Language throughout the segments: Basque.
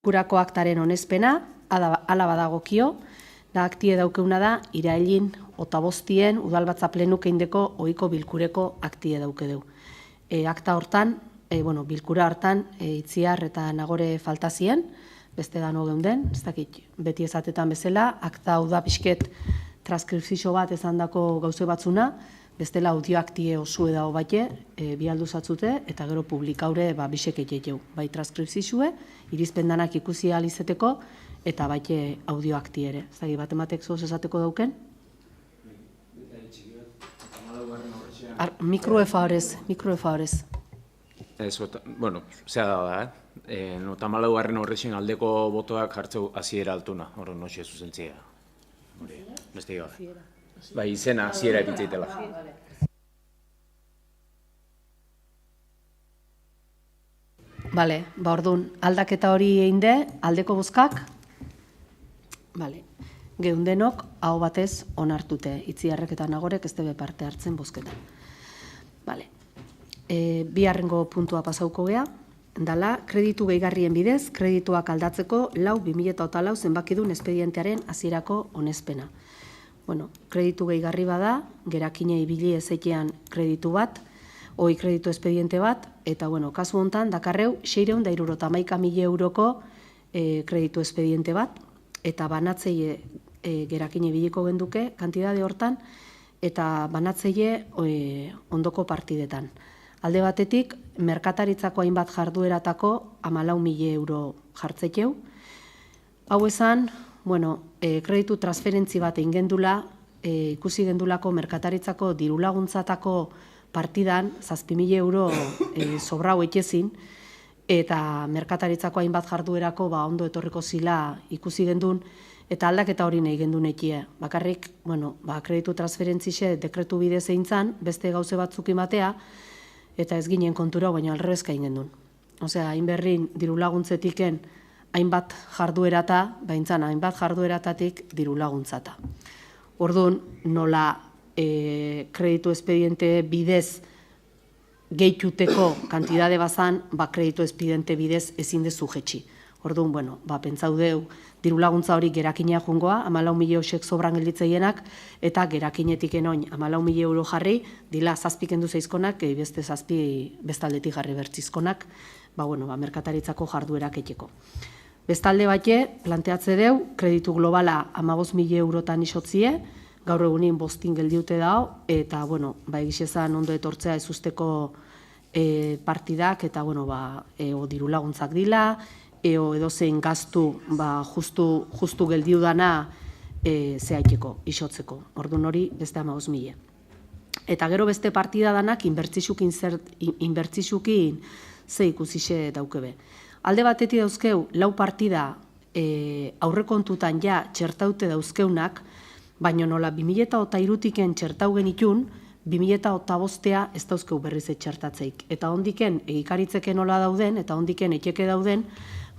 Kurako aktaren onespena, ala badagokio, da aktie daukeuna da, irailin otabostien udalbatza plenuk eindeko ohiko bilkureko aktie dauke deu. Akta hortan, bilkura hortan, Itziar eta Nagore faltazien, beste dano geunden, ez dakit, beti esatetan bezala, akta hau da pixket transkripzio bat esandako gauze batzuna, bestela audioaktie osue dago bate, bi alduzatzute, eta gero publikaure bisek egiteu. Bai transkripzioe, irizpendanak ikusi alizeteko, eta bate audioaktie ere. Zagi, bat ematek zoz esateko dauken? Mikroefa horrez. Bueno, zea da, tamalaugarren horrexen aldeko botoak jartzeu hasiera altuna, hori noxe zuzentzia. Beste gabe. Bai, izena hasiera epitzeitela. Bale, orduan, aldaketa hori egin de, aldeko bozkak, geundenok hau batez onartute, Itziarrek eta Nagorek ez debe parte hartzen bozketan. Biharrengo puntua pasauko gea, dala, kreditu gehigarrien bidez, kredituak aldatzeko 4/2004 zenbakidun espedientearen hasierako onespena. Kreditu gehigarri bada, gerakine ibili ezeitean kreditu bat, hoi kreditu espediente bat, eta kasu hontan dakarreu 671.000 euroko kreditu espediente bat, eta banatzeie gerakine ibiliko genduke kantidade hortan, eta banatzeie ondoko partidetan. Alde batetik, merkataritzako hainbat jardueratako 14.000 euro jartzeteu. Hau esan, kreditu transferentzi bat egin gendula, ikusi gendulako merkataritzako dirulaguntzatako partidan 7.000 euro sobrau etxezin, eta merkataritzako hainbat jarduerako ondo etorriko zila ikusi gendun, eta aldaketa hori nahi gendun ekie. Bakarrik, kreditu transferentzixe dekretu bidez egin zan, beste gauze batzuk imatea, eta ez ginen kontura, baina alrebezka egin gendun. Osea, hainberrin dirulaguntzetiken hainbat jarduerata, baintzan hainbat jardueratatik dirulaguntzata. Orduan, nola kreditu espediente bidez gehituteko kantidade bazan, kreditu espediente bidez ezin dezu jetxi. Orduan, pentsau deu, dirulaguntza hori gerakinea jungoa, 14.000 eusek sobran gelditzeienak, eta gerakinetik enoin 14.000 euro jarri, dila zazpikendu zeizkonak, beste zazpi bestaldetik jarri bertzizkonak, merkataritzako jarduerak etxeko. Bestalde bate, planteatze deu, kreditu globala 15.000 eurotan isotzie, gaur egunin bostin geldiute dao, eta, egizezan ondo etortzea ez usteko partidak, eta, dirulaguntzak dila, edozein gaztu justu geldiu dana zehaiteko, isotzeko. Orduan hori beste 15.000. Eta gero beste partida danak inbertzisukin ze ikusixe daukebe. Alde batetik dauzkeu, 4 partida aurrekontutan ja txertaute dauzkeunak, baina nola 2023-tiken txertau genitun, 2025 ez dauzkeu berriz txertatzeik. Eta ondiken egikaritzeke nola dauden, eta ondiken etxeke dauden,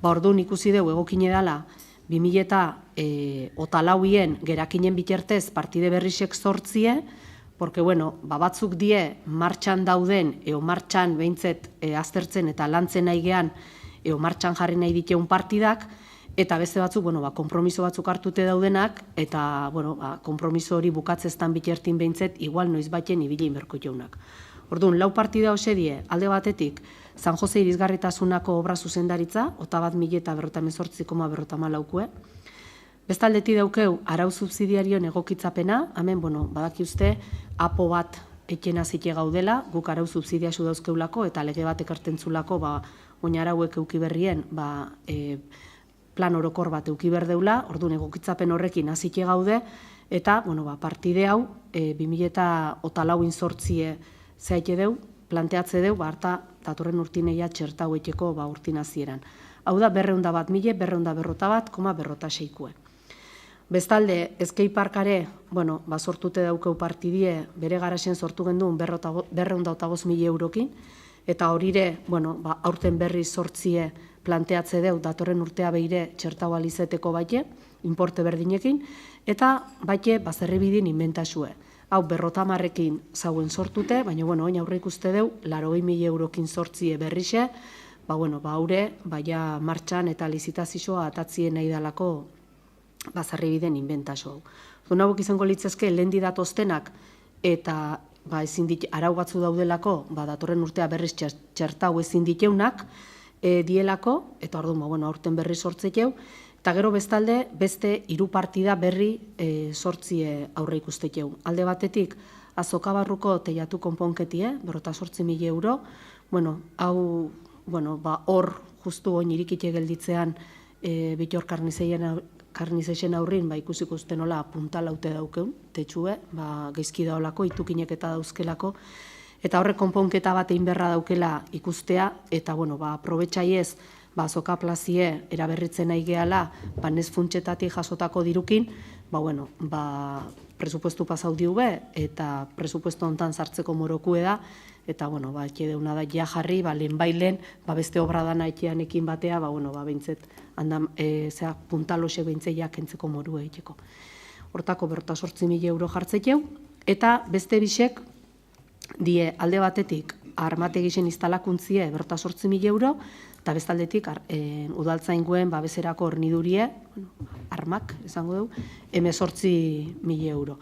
orduan ikusi dugu egokine dela 2024 gerakinen bitartez partide berrisek sortzie, porque, batzuk die martxan dauden, martxan behintzet aztertzen eta lantzen nahi gean, martxan jarri nahi diteun partidak, eta beste batzuk, kompromiso batzuk hartute daudenak, eta, kompromiso hori bukatzeztan bitartin behintzet, igual noiz baten ibili inberko jaunak. Orduan, 4 partida hose die, alde batetik, San Jose irizgarritasunako obra zuzendaritza, 8.018,54. Bestaldetik daukeu, arau subsidiarioen egokitzapena, hemen, badaki uste, apo bat etxena zite gaudela, guk arau subsidiasu dauzkeulako, eta lege bat ekartentzulako, oinarauek euki berrien, plan orokor bat euki berdeula, orduan egokitzapen horrekin azite gaude, eta, partide hau, 2024 sortzie zehaite deu, planteatze deu, harta datorren urtineia txertau etxeko urtin hasieran. Hau da, 201.000, 201.000,06. Bestalde, eskeiparkare, sortute daukeu partidie, bere garaxen sortu genduen 205.000 eurokin, eta horire, aurten berri sortzie planteatze deu, datorren urtea behire txertau alizeteko baite, importe berdinekin, eta baite bazerri bidin inventasue. Hau 50.000ekin zauen sortute, baina oin aurre ikuste deu, 80.000 eurokin sortzie berrixe, haure, ja martxan eta lizitazioa atatzien nahi dalako bazarri biden inventaxo hau. Hauek izango litzezke lehendi datoztenak eta arau batzu daudelako, datorren urtea berriz txertau ezin diteunak dielako, eta orduan, aurten berri sortzeteu, eta gero bestalde, beste 3 partida berri sortzie aurre ikusteteu. Alde batetik, Azokabarruko teiatu konponketie, 58.000 euro, hau, hor, justu oin irikite gelditzean, Bitor Karnizeixen aurrin, ikusiko uste nola puntalaute daukeun, tetxue, geizki daolako, itukinek eta dauzkelako, eta horrek konponketa bat egin berra daukela ikustea, eta, aprobetxaiez, Azoka plazie eraberritzen nahi gehala, nez funtxetatik jasotako dirukin, presupuestu pasau diube, eta presupuestu hontan sartzeko morokue da, eta, etxe deuna da ja jarri, lehen bailen, beste obra dana etxean ekin batea, behintzet, puntalosek behintzet jakentzeko moru egiteko. Hortako 58.000 euro jartzeteu, eta beste bisek, die alde batetik, armategisen instalakuntzie 58.000 euro, eta bestaldetik udaltzainguen babeserako hornidurie, armak, esango dugu, 18.000 euro.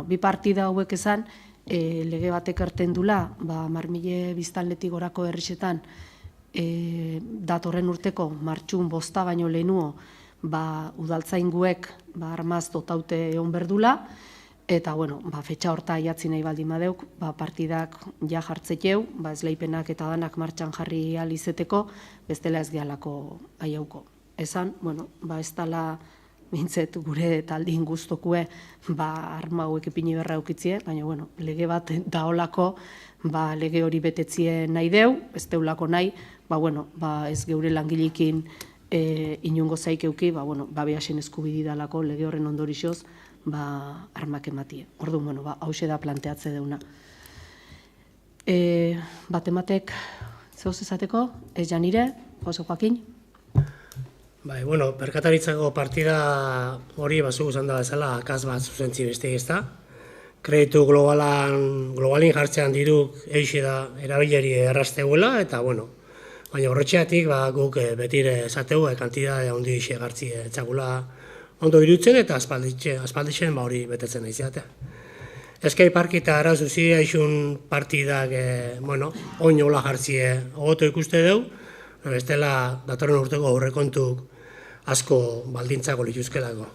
Bi partida hauek esan, lege batek erten dula, 10.000 biztanletik gorako herrixetan, datorren urteko martxun bosta baino lehenuo, udaltzainguek armaz dotaute egon berdula, eta, fetxa horta aiatzi nahi baldin badeuk, partidak ja jartzeteu, esleipenak eta danak martxan jarri alizeteko, bestela ez gehalako aiauko. Esan, ez dala, bintzet, gure taldin guztokue, arma hauek ipini berra eukitzie, baina, lege bat daolako, lege hori betetzie nahi deu, ez deulako nahi, ez geure langilikin inungo zaik euki, behasen eskubidi dalako lege horren ondorixoz, armak ematie. Orduan, hause da planteatze deuna. Batematek zehoz ezateko, ez janire, Jose Joaquin? Perkataritzako partida hori bazugu zan da bezala akaz bat zuzentzi beste ezta. Kreditu globalin jartzean diruk eixe da erabileri errazteuela, eta baina horretxeatik guk betire esateu kantidade handi eixe gartzi etxagula ondo irutzen eta aspaldixen hori betetzen nahi zeatea. Ezkai parkita arazuzi aixun partidak, oin hola jartzie ogoto ikuste deu, bestela datorren urteko aurrekontuk asko baldintzako lituzkelako.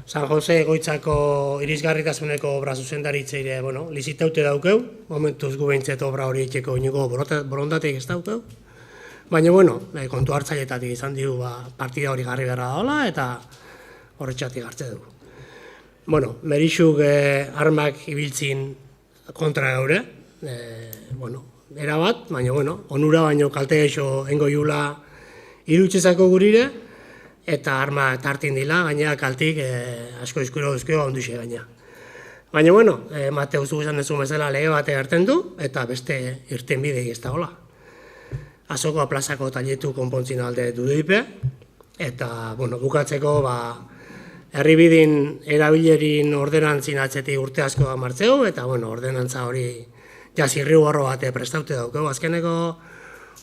San Jose Goitzako irisgarritasuneko obra zuzendaritzeire, lizitaute daukeu, momentuz gu behintzet obra hori etxeko inigo borondateik ez daukeu, baina, kontu hartzailetatik izan digu partida hori garri berra daola eta horretxatik hartze dugu. Merixuk armak ibiltzin kontra gaure, erabat, baina, onura baino kalte geixo engo iula irutxezako gurire, eta arma tartin dila, gaina kaltik asko izkuro duzkio onduxe gaina. Baina, mate guztu guzan dezu bezala lege bate hartzen du, eta beste irten bidei ez da hola. Azoko plazako taletu konpontzin alde duduipe, eta, bukatzeko, herribidin erabilerin ordenantzin atzetik urte asko martzeu, eta, ordenantza hori zirri gorro bate prestaute daukeu azkeneko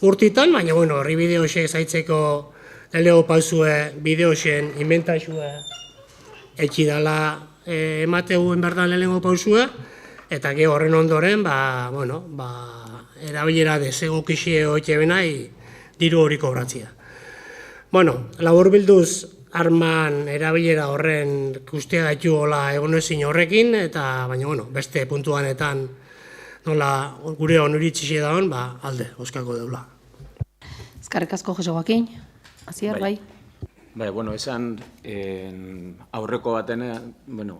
urtitan, baina, herribide hoxe zaitzeko lelego pausue, bide hoxen inventaxue etxidala emateu enberdan lelego pausue, eta ge horren ondoren, erabilera desegokixie hoxe benai diru hori kobratzia. Labur bilduz, arman erabilera horren guztia gaitu hola egonezin horrekin, eta baina, beste puntuanetan nola gure onuritxixi daun, alde, oskako deula. Ezkarrik asko, Jose Joaquin. Aziar, bai? Esan aurreko baten,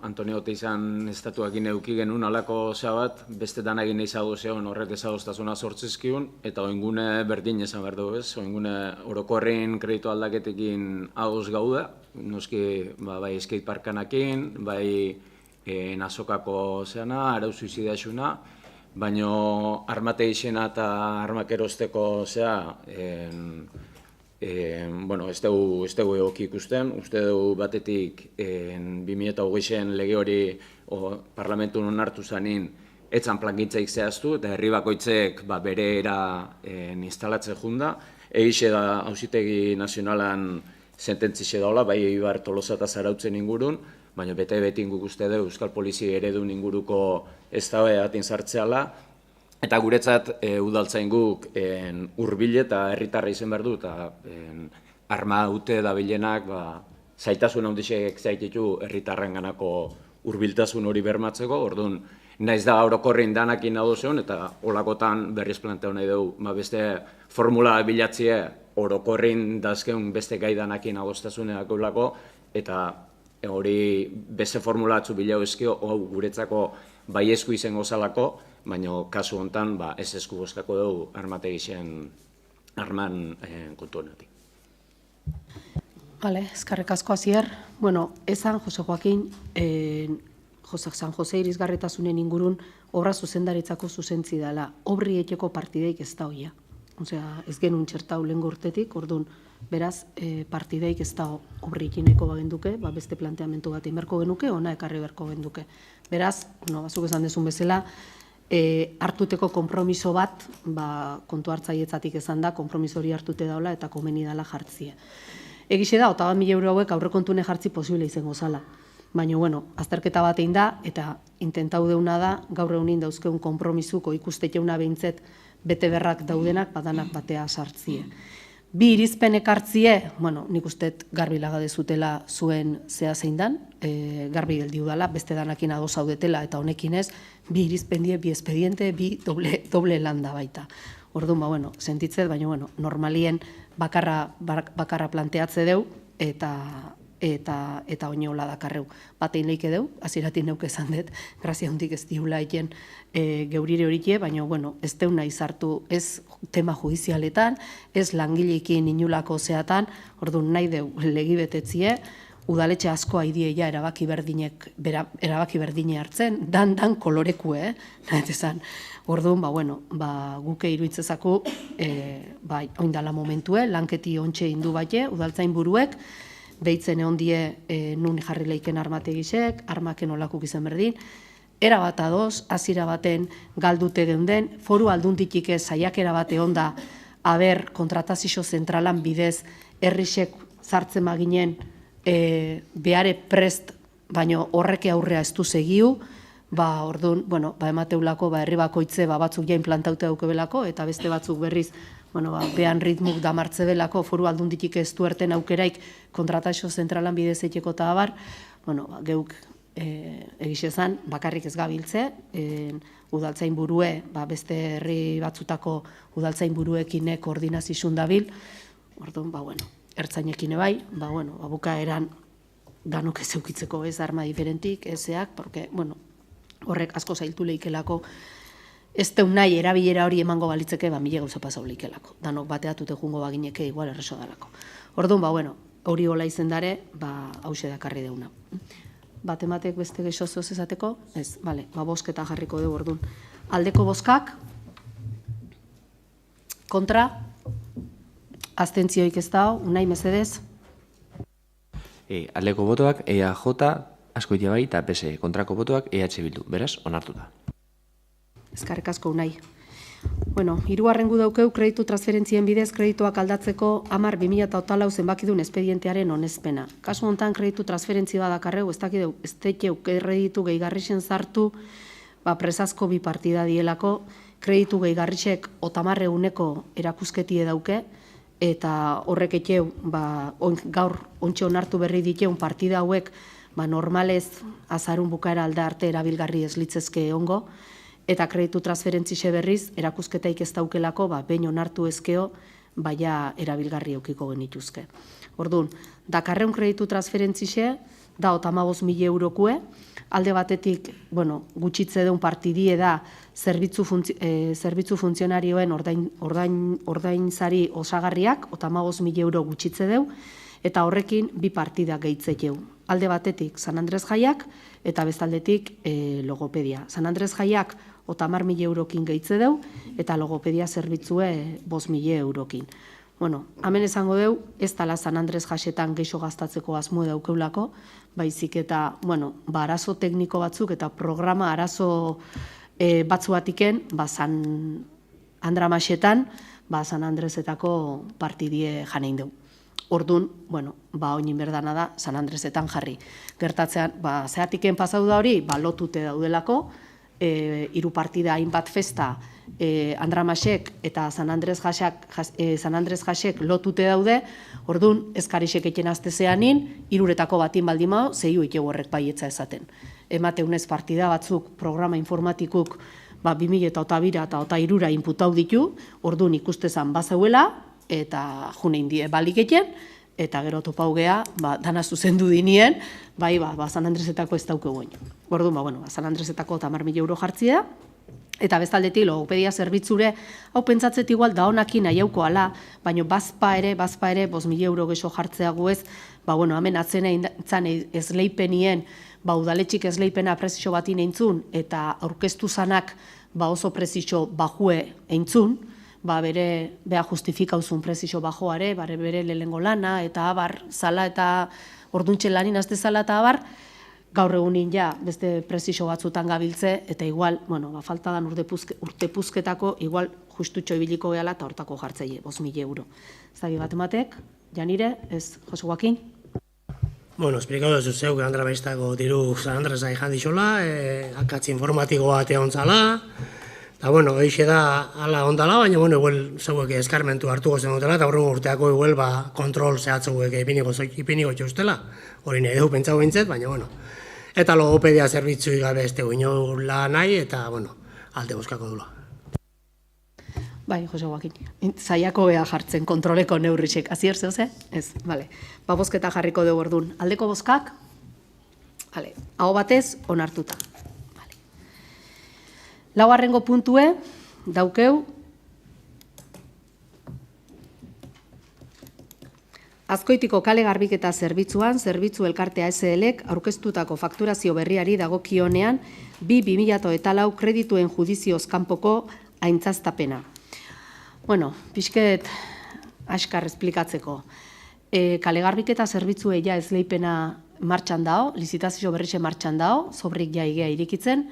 Antonio Oteizan estatuakin euki genuen alako bat, beste danagin izago zeon horrek ezagoztasuna sortzizkiun, eta oingune berdin esan behar dugu ez, oingune orokorren kreditu aldaketekin agoz gauda, noski bai skateparkanakin, bai nazokako zeana, arau suizidasuna, baina armate izena eta armak erosteko zea, ez dugu egoki ikusten, uste dugu batetik 2008an lege hori parlamentu non hartu zanin etzan plangintzaik zehaztu, eta herri bakoitzek bere era instalatze junda. Egixe da Auzitegi Nazionalan sententzixe daula, bai Eibar, Tolosa eta Zarautzen ingurun, baina bete-betin guk uste du Euskal Polizia eredun inguruko eztabaidatin sartzeala, eta guretzat udaltzain guk hurbil eta herritarra izen behar du, eta arma haute dabilenak zaitasun handixek zaititu herritarrenganako hurbiltasun hori bermatzeko, orduan naiz da orokorrin danakin adozeon, eta holakotan berriz planteo nahi dugu, beste formula bilatzie orokorrin dazkeun beste gai danakin adostasuneak eulako, eta hori beste formula atzu bilau ezkio, guretzako bai esku izango zalako, baina kasu hontan ez esku bozkako dugu armategixen arman kontu honetik. Bale, eskerrik asko Asier. Bueno, esan Jose Joaquin, San Jose irisgarritasunen ingurun obra zuzendaritzako zuzentzi dela. Obri etxeko partideik ez da hoia. Osea, ez genuen txertau lehen urtetik, orduan, beraz, partideik ez da obri ekineko bagenduke, beste planteamentu bat inberko genuke, ona ekarri berko genduke. Beraz, bazuk esan dezun bezala, hartuteko konpromiso bat, kontu hartzaietzatik esan da, konpromiso hori hartute daula eta komeni dela jartzie. Egixe da, 8.000 euro hauek aurrekontune jartzi posible izango zala. Baina, bueno, azterketa bat egin da, eta intentau deuna da, gaur egunin dauzkeun konpromizuko ikusteteuna behintzet bete berrak daudenak, badanak batea sartzie. Bi irizpen ekartzie, bueno, nik usteet garbi lagadezutela zuen zea zein dan, garbi geldiu dela, beste danakin ados zaudetela, eta honekin ez, bi irizpen die, bi expediente, bi doble landa baita. Orduan, bueno, sentitzet, baina, bueno, normalien bakarra planteatze deu, eta oinola dakarreu. Batein leike deu, aziratin neuk esan dut, grazia hondik ez diula eken geurire horikie, baina, bueno, ez deuna izartu ez tema judizialetan, ez langileekin inulako zeatan, orduan nahi deu legi betetzie, udaletxe asko haidieia erabaki berdine hartzen, dan kolorekue, nahet esan. Orduan, bueno, guke iruitzezaku, oindala momentue, lanketi ontxe indu baite, udaltzain buruek, deitzen egon die nun jarri leiken armategisek, armaken olakuk izan berdin, era bat adoz, azira baten galdute geunden, foru alduntitik ez saiakera bat egon da, aber kontratazio zentralan bidez, herrisek zartzen maginen, behare prest, baino horreke aurrea ez du segiu, orduan, bueno, emateulako, herri bakoitze, batzuk jain plantaute daukebelako, eta beste batzuk berriz, bueno, behan ritmuk damartze belako, foru aldunditik ez duerten aukeraik kontratazio zentralan bidez eiteko eta abar, bueno, geuk egizezan, bakarrik ez gabiltze, udaltzain burue, beste herri batzutako udaltzain buruekin koordinazizun dabil, orduan, bueno, ertzainekin ebai, bukaeran danok ez eukitzeko ez arma diferentik, ezeak, porque, bueno, horrek asko zailtu leikelako, ez deun nahi erabilera hori emango balitzeke, mila gauza pasau leikelako. Danok bateatute jungo bagineke igual erreso dalako. Orduan, bueno, hori hola izen dare, hause dakarri deuna. Batematek beste geixozoz ezateko? Ez, bale, bosketa jarriko dugu orduan. Aldeko boskak, kontra, abstentzioik ez dao, unai mesedez. Aldeko botoak EAJ, Azkoitia bai, eta PSE kontrako botoak EH Bildu. Beraz, onartuta. Eskarrik asko unai. Bueno, hirugarrengu daukeu kreditu transferentzien bidez kredituak aldatzeko 10/2014 zenbakidun espedientearen onespena. Kasu hontan kreditu transferentzia dakarreu, ez dakiteu kreditu gehigarrixen sartu, presazko bi partida dielako, kreditu gehigarrixek 30.000 erakusketie dauke, eta horrek etxeu, gaur ontxe onartu berri diteun partida hauek, normalez azarun bukaera alda arte erabilgarri ez litzezke ongo, eta kreditu transferentzixe berriz, erakusketaik ez daukelako, behin onartu ezkeo, baina erabilgarri eukiko genituzke. Orduan, dakarreun kreditu transferentzixe, da 15.000 eurokue, alde batetik, gutxitze deun partidie da, zerbitzu funtzionarioen ordainzari osagarriak, 15.000 euro gutxitze deu, eta horrekin bi partida gehitzekeu. Alde batetik San Andres Jaiak eta bestaldetik logopedia. San Andres Jaiak 30.000 eurokin gehitze deu eta logopedia zerbitzue 5.000 eurokin. Bueno, hemen esango deu, ez tala San Andres Jasetan geixo gastatzeko asmo daukeulako, baizik eta, arazo tekniko batzuk eta programa arazo batzuatiken, San Andramaxetan, San Andresetako partidie janein dugu. Orduan, oinin berdana da, San Andresetan jarri. Gertatzean, zehatiken pasau da hori, lotute daudelako, hiru partida hainbat festa Andramaxek eta San Andres jasek lotute daude, orduan, eskarixek eken aztezeanin, hiruretako batin baldimao, zehiu ikegu horrek baietza esaten. Emateunez partida batzuk programa informatikuk 2002 eta 2003 inputau ditu, orduan ikustezan bazeuela, eta junein die baliketen, eta gero topau gea, dana zuzendu dinien, San Andresetako ez dauke guen. Orduan, San Andresetako 10.000 euro jartzea, eta bestaldetik logopedia zerbitzure, hau pentsatzet igual da honakin nahiauko ala, baina bazpa ere, 5.000 euro gexo jartzea guez, hemen atzena intzan esleipenien, udaletxik esleipena prezixo batin eintzun, eta aurkeztu zanak oso prezixo bajue eintzun, bea justifikauzun prezixo bajoare, bere lehengo lana, eta abar, zala eta orduntxe lanin azte zala eta abar, gaur egunin ja beste prezixo batzutan gabiltze, eta igual, faltadan urte puzketako, igual justutxo ibiliko gehala eta hortako jartzeie, 5.000 euro. Zagi bat ematek, Janire, ez, Jose Joaquin? Esplikatu duzu zeu, Andramaxetako diru San Andresa ikan dixola, akatz informatikoa eta ontzala, eta, eixe da ala ondala, baina, igual, zeuek eskarmentu hartuko zen dutela, eta horren urteako igual, kontrol zehatzeuek ipiniko txustela, hori nahi dugu pentsau bintzet, baina, eta logopedia zerbitzu gabe ez dugu inola nahi, eta, alde bozkako dula. Bai, Jose Joaquin, zaiako beha jartzen kontroleko neurrisek, azier zeu ze? Ez, bale. Bozketa jarriko dugu orduan. Aldeko bozkak? Bale, hau batez, onartuta. Laugarrengo puntue, daukeu, Azkoitiko kale garbiketa zerbitzuan, zerbitzu elkartea SL-ek aurkeztutako fakturazio berriari dagokionean 2004 kredituen judizioz kanpoko aintzaztapena. Pixket askar esplikatzeko. Kale garbiketa zerbitzue ja esleipena martxan dao, lizitazio berrixe martxan dao, sobrik ja igea irikitzen,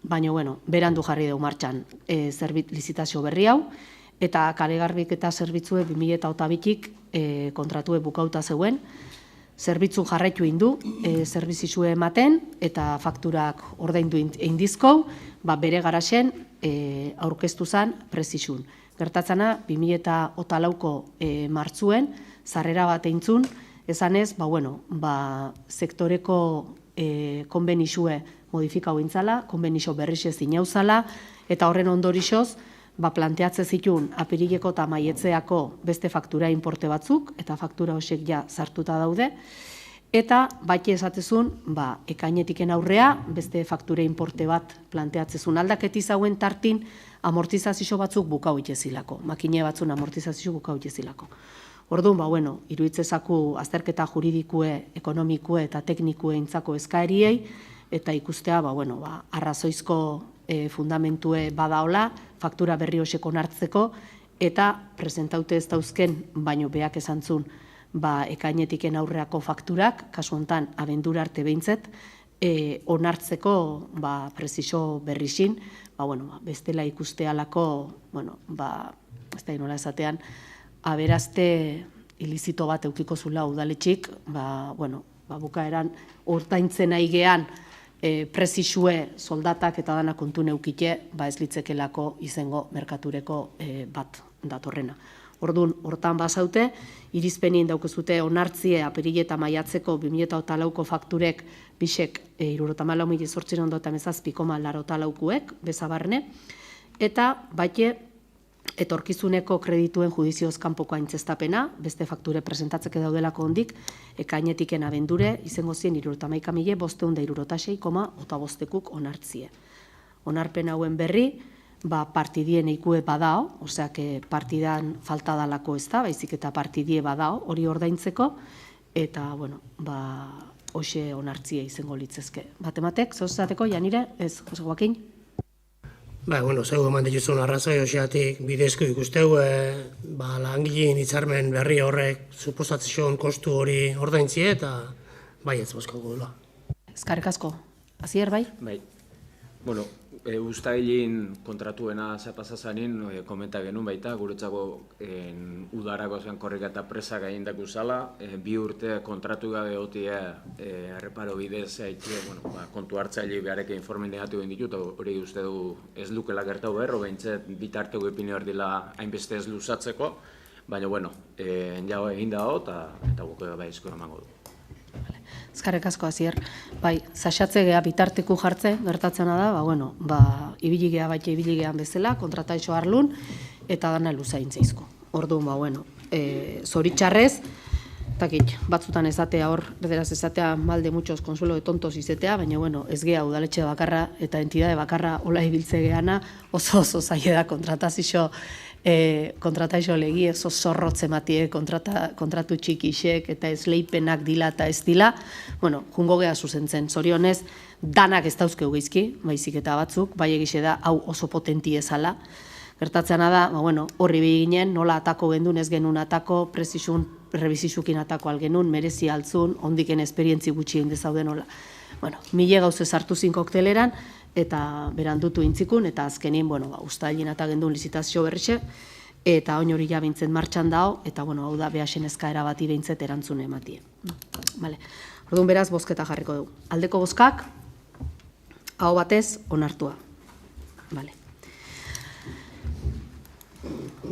baina, berandu jarri dugu martxan lizitazio berri hau, eta kale garbiketa zerbitzue 2008-tik kontratue bukauta zeuen, zerbitzu jarraitu indu, zerbizizue ematen, eta fakturak ordaindu indizkou, bere garaxen aurkeztu zan prezizun. Gertatzana, 2008ko martzuen, zarrera bat eintzun, esanez, sektoreko konbenixue modifikau intzala, konbenixo berrixe zinauzala, eta horren ondorixoz, planteatze zituen apirileko eta maietzeako beste faktura inporte batzuk, eta faktura horiek ja sartuta daude, eta bati esatezun, ekainetiken aurrea, beste faktura inporte bat planteatzezun aldaketi zauen tartin, amortizazio batzuk bukau itezilako, makine batzun amortizazio bukau itezilako. Orduan, iruitzezaku azterketa juridikue, ekonomikue eta teknikue intzako eskaeriei, eta ikustea, arrazoizko fundamentue badaola, faktura berri hosek onartzeko, eta presentaute ez dauzken, baino beak esantzun, ekainetiken aurreako fakturak, kasu hontan abendura arte behintzet, onartzeko prezizio berrixin, bestela ikustealako, ez da inola esatean, aberazte ilizito bat eukiko zula udaletxik, bukaeran ordaintzen aigean prezizue soldatak eta dana kontu neukite, ez litzekelako izango merkatureko bat datorrena. Orduan, hortan bazaute, irizpenien daukezute onartzie apirile eta maiatzeko 2008ko fakturek bisek 74.018,83 bezabarne, eta baite etorkizuneko kredituen judizioz kanpoko aintzestapena, beste fakture presentatzeke daudelako hondik, ekainetiken abendure, izango zien 71.566,85 onartzie. Onarpen hauen berri, partidien eikue badao, oseak partidan falta dalako ez da, baizik eta partidie badao, hori ordaintzeko, eta, hoxe onartzia izango litzezke. Batematek, zauzateko, Janire, ez, Jose Joaquin? Zeu eman dituzun arrazoi hoxeatik bidezko ikusteu, langileen hitzarmen berri horrek suposatzen kostu hori ordaintzie eta bai ez bozkako dula. Eskarrik asko. Azier, bai? Bai. Bueno, ustailin kontratuena zapazazanin, komenta genuen baita, guretzako udarako zen korrika eta presak egindako zala, 2 urte kontratu gabe hotie erreparo bidez kontu hartzaile behareke informe negatibo ditut, hori uste du ez lukela gertatu behar, behintzat bitarteko ipini behar dila hainbeste ez luzatzeko, baina, bueno, jau egin dago eta goko bai eskora emango du. Eskarrik asko, Asier. Bai, saxatze gea bitarteku jartze, gertatzena da, ibiligean bezala, kontrataixo arlun, eta dana luzaintzeizko. Orduan, zoritxarrez, batzutan ezatea hor, erderaz ezatea mal de muchos consuelo de tontos izetea, baina, ez gea udaletxe bakarra eta entidade bakarra hola ibiltze geana, oso zaila da kontrataixo legi, oso zorrotze matie kontratu txikixek eta esleipenak dila eta ez dila, jungo geha zuzentzen, zorionez, danak ez dauzkeu geizki, baizik eta batzuk, bai egixe da, hau oso potenti ezala. Gertatzeana da, horri beginen, nola atako gendun, ez genuen atako, prezizun, rebizizukin atako algenun, merezi altzun, ondiken esperientzi gutxi egin dezauden nola. Mile gauze sartu zin kokteleran, eta berandutu intzikun, eta azkenin, ustailin eta gendun lizitazio berrixe, eta oin hori jabintzen martxan dao, eta hau da behasen eskaera bati behintzet erantzune ematie. Orduan beraz, bozketa jarriko dugu. Aldeko bozkak, aho batez, onartua.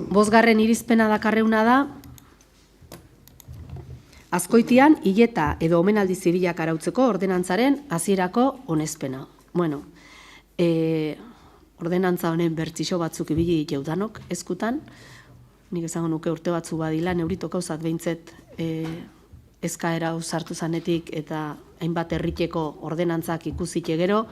Bosgarren irizpena dakarreuna da, Azkoitian hileta edo omenaldi zibilak arautzeko ordenantzaren hasierako onespena. Ordenantza honen bertsixo batzuk ibili jeudanok eskutan, nik esango nuke urte batzu badila, neurito gauzat behintzet eskaera sartu zanetik eta hainbat herriteko ordenantzak ikusite gero,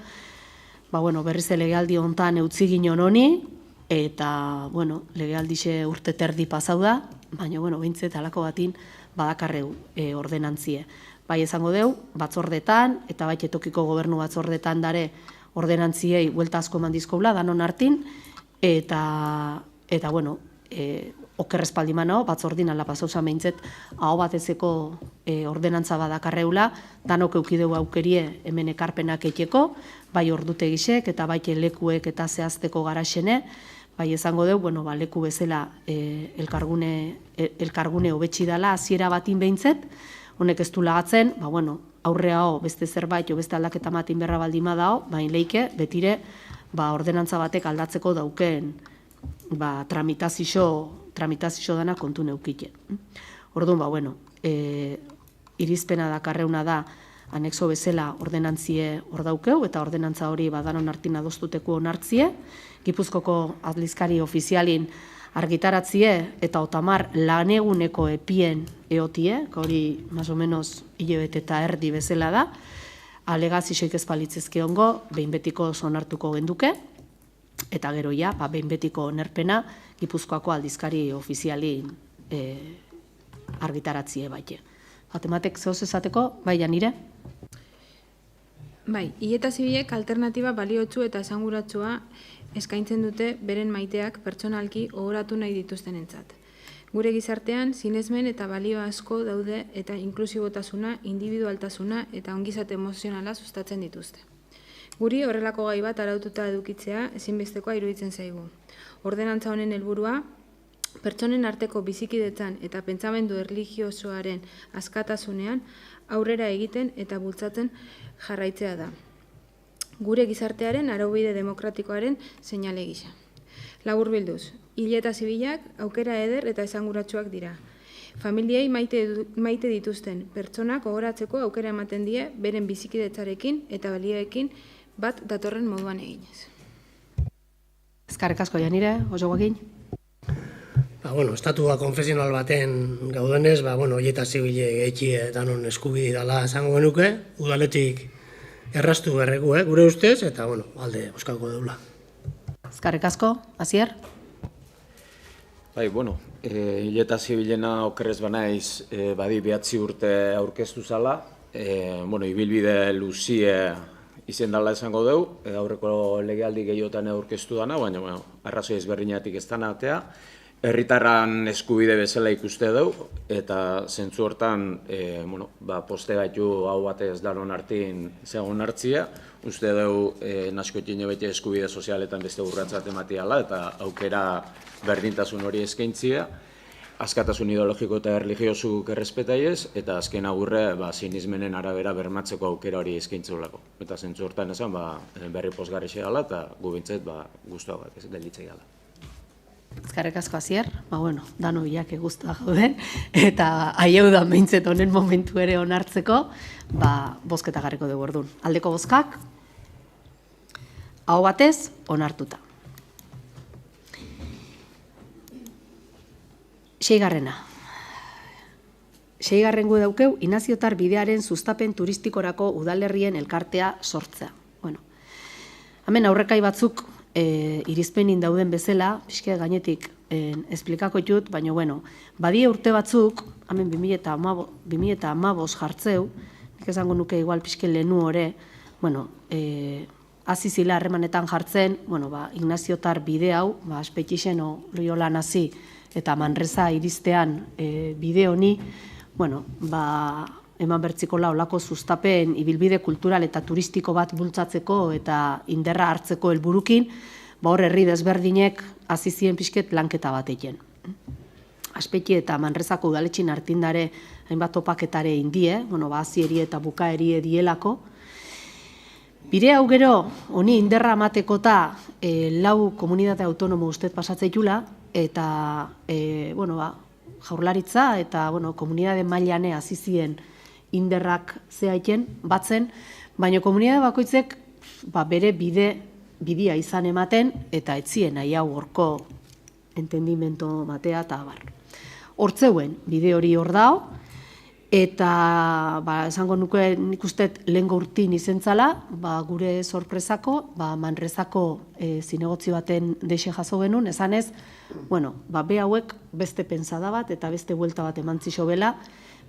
berriz legealdi hontan eutzi ginen honi, eta legealdixe urte terdi pasau da, baina behintzet halako batin badakarreu ordenantzie. Bai esango deu, batzordetan, eta bai etokiko gobernu batzordetan dare ordenantziei buelta asko mandizkoula, danon hartin, eta okerrezpaldimano, batzordin ala pasauza behintzet, aho batezeko ordenantza badakarreula, danok eukideu aukerie hemen ekarpenak eiteko, bai ordutegisek eta bai lekuek eta zehazteko garaxene, bai esango deu, leku bezala elkargune hobetsi dala, hasiera batin behintzet, honek ez du lagatzen, aurreao beste zerbait, beste aldaketa matin berra baldima dao, bain leike, betire, ordenantza batek aldatzeko dauken tramitazio dana kontu neukite. Orduan, irizpena dakarreuna da, anexo bezala ordenantzie hor daukeu, eta ordenantza hori badanon hartin adostuteko onartzie, Gipuzkoko adlizkari ofizialin argitaratzie eta otamar laneguneko epien eotie, hori más o menos hilabete eta erdi bezala da, alegazioik ez palitzezke ongo, behin betiko onartuko genduke, eta gero ja, behin betiko onerpena Gipuzkoako aldizkari ofizialin argitaratzie baite. Batematek zehoz ezateko, bai Janire? Bai, hileta zibilek alternatiba baliotsu eta esanguratsua eskaintzen dute beren maiteak pertsonalki ohoratu nahi dituztenentzat. Gure gizartean, sinesmen eta balio asko daude eta inklusibotasuna, individualtasuna eta ongizate emozionala sustatzen dituzte. Guri horrelako gai bat araututa edukitzea ezinbestekoa iruditzen zaigu. Ordenantza honen helburua, pertsonen arteko bizikidetzan eta pentsamendu erlijiosoaren askatasunean aurrera egiten eta bultzatzen jarraitzea da. Gure gizartearen araubide demokratikoaren seinale gisa. Laburbilduz, hileta zibilak aukera eder eta esanguratsuak dira. Familiei maite dituzten pertsonak gogoratzeko aukera ematen die beren bizikidetzarekin eta balioekin bat datorren moduan eginez. Eskerrik asko Janire, oso guakin? Estatua konfesional baten gaudenez, hileta zibile etxie danon eskubide dala esango genuke, udaletik erraztu berreku, gure ustez, eta alde oskako deula. Eskerrik asko, Asier? Bai, hileta zibilena okerrez banaiz badi 9 urte aurkeztu zala, ibilbide luzie izen dala esango deu, aurreko legealdi gehiotan aurkeztu dana, baina arrazoi ezberdinatik ez dana atea, herritarran eskubide bezala ikuste dugu, eta zentzu hortan, poste baitu hau batez danon hartin zegoen hartzia, uste dugu naskoekin bete eskubide sozialetan beste urratzat ematiala, eta aukera berdintasun hori eskaintzia, askatasun ideologiko eta religiosu errespetaiez, eta azken agurre sinismenen arabera bermatzeko aukera hori eskaintzulako. Eta zentzu hortan esan berri pozgarri xeala, eta gu bintzet guztuagoak gelditzei gala. Ezkarrek asko Asier, dano biak guztua gaude, eta haieu da behintzet honen momentu ere onartzeko, bozketa garriko dugu orduan. Aldeko bozkak, aho batez, onartuta. Seigarrena. Seigarrengo daukeu, Inaziotar bidearen sustapen turistikorako udalerrien elkartea sortzea. Hemen aurrekai batzuk irizpenin dauden bezala, pixke gainetik esplikako ditut, baina badie urte batzuk, hemen 2015 jartzeu, nik esango nuke igual pixke lehenu ore, hasi zila harremanetan jartzen, Inaziotar bide hau, Espetxixen Loiolan hasi eta Manresa iristean bide honi, eman bertzikola olako sustapen ibilbide kultural eta turistiko bat bultzatzeko eta inderra hartzeko helburukin, hor herri desberdinek hasi zien pixket lanketa bat egin. Aspetxi eta Manresako udaletxin hartindare hainbat topaketare indie, hasieri eta bukaeri dielako. Bide hau gero, honi inderra amatekota 4 komunitate autonomo usted pasatzeitula, eta jaurlaritza eta komunitate mailane hasi zien inderrak zehaiten, batzen, baina komunitate bakoitzek bere bidea izan ematen, eta etzien nahi hau horko entendimento matea eta abar. Hortzeuen, bide hori hor dao, eta esango nuke nik ustet lehen urtin izentzala, gure sorpresako, Manresako zinegotzi baten dexe jaso genuen, esanez, be hauek beste pentsada bat eta beste buelta bat emantzixo bela,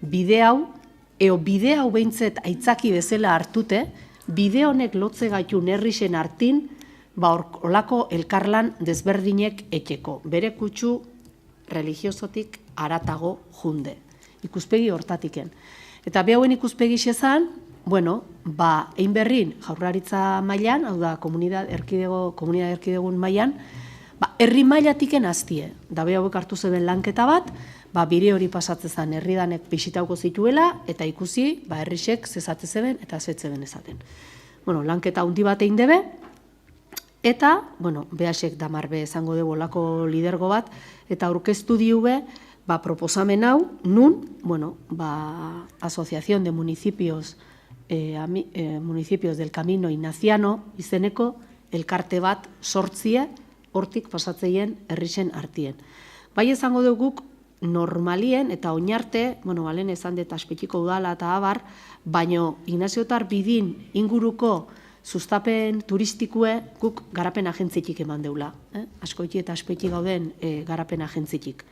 bide hau behintzet aitzaki bezala hartute, bide honek lotze gaitun herrixen hartin, olako elkarlan desberdinek etxeko, bere kutsu religiosotik haratago junde, ikuspegi hortatiken. Eta be hauen ikuspegi xezan, egin berrin jaurlaritza mailan, hau da komunitate erkidegun mailan, herri mailatiken aztie, da be hauek hartu zeben lanketa bat, bire hori pasatzezan herridanek bisitauko zituela, eta ikusi, herrixek zezatze zeben eta zetzeben ezaten. Lanketa hundi bat egin debe, eta, behasek damarbe esango dugu olako lidergo bat, eta aurkeztu diube, proposamen hau, nun, Asociación de Municipios del Camino Ignaciano izeneko elkarte bat sortzie, hortik pasatzeien herrixen hartien. Bai esango duguk normalien eta oinarte, balen esan dut Aspetxiko udala eta abar, baino Inaziotar bidin inguruko sustapen turistikue guk garapen agentzitik eman deula. Askoiti eta Aspetxi gauden garapen agentzitik.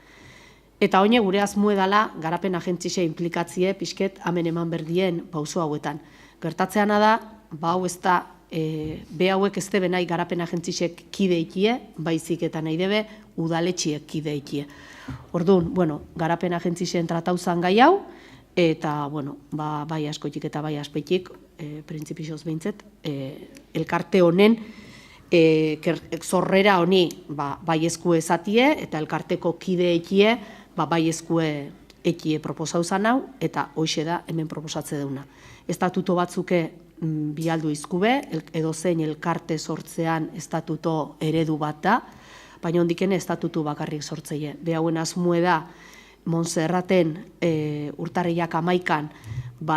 Eta oine gure azmue dala garapen agentzixe implikatzie pixket hemen eman berdien pauso hauetan. Gertatzeana da, hau ez da, be hauek ez debe nahi garapen agentzixek kideikie, baizik eta nahi debe udaletxiek kideikie. Orduan, garapen agentzixen tratauzan gai hau, eta, bai Askoitik eta bai Aspetxik, printzipioz behintzet, elkarte honen zorrera honi bai eskue ezatie, eta elkarteko kideikie, bai eskue ekie proposauzan hau, eta hoxe da hemen proposatze deuna. Estatuto batzuke bialdu izkube, edo zein elkarte sortzean estatuto eredu bat da, baina ondikene estatutu bakarrik sortzeie. Be hauen asmue da, Montserraten urtarriak 11an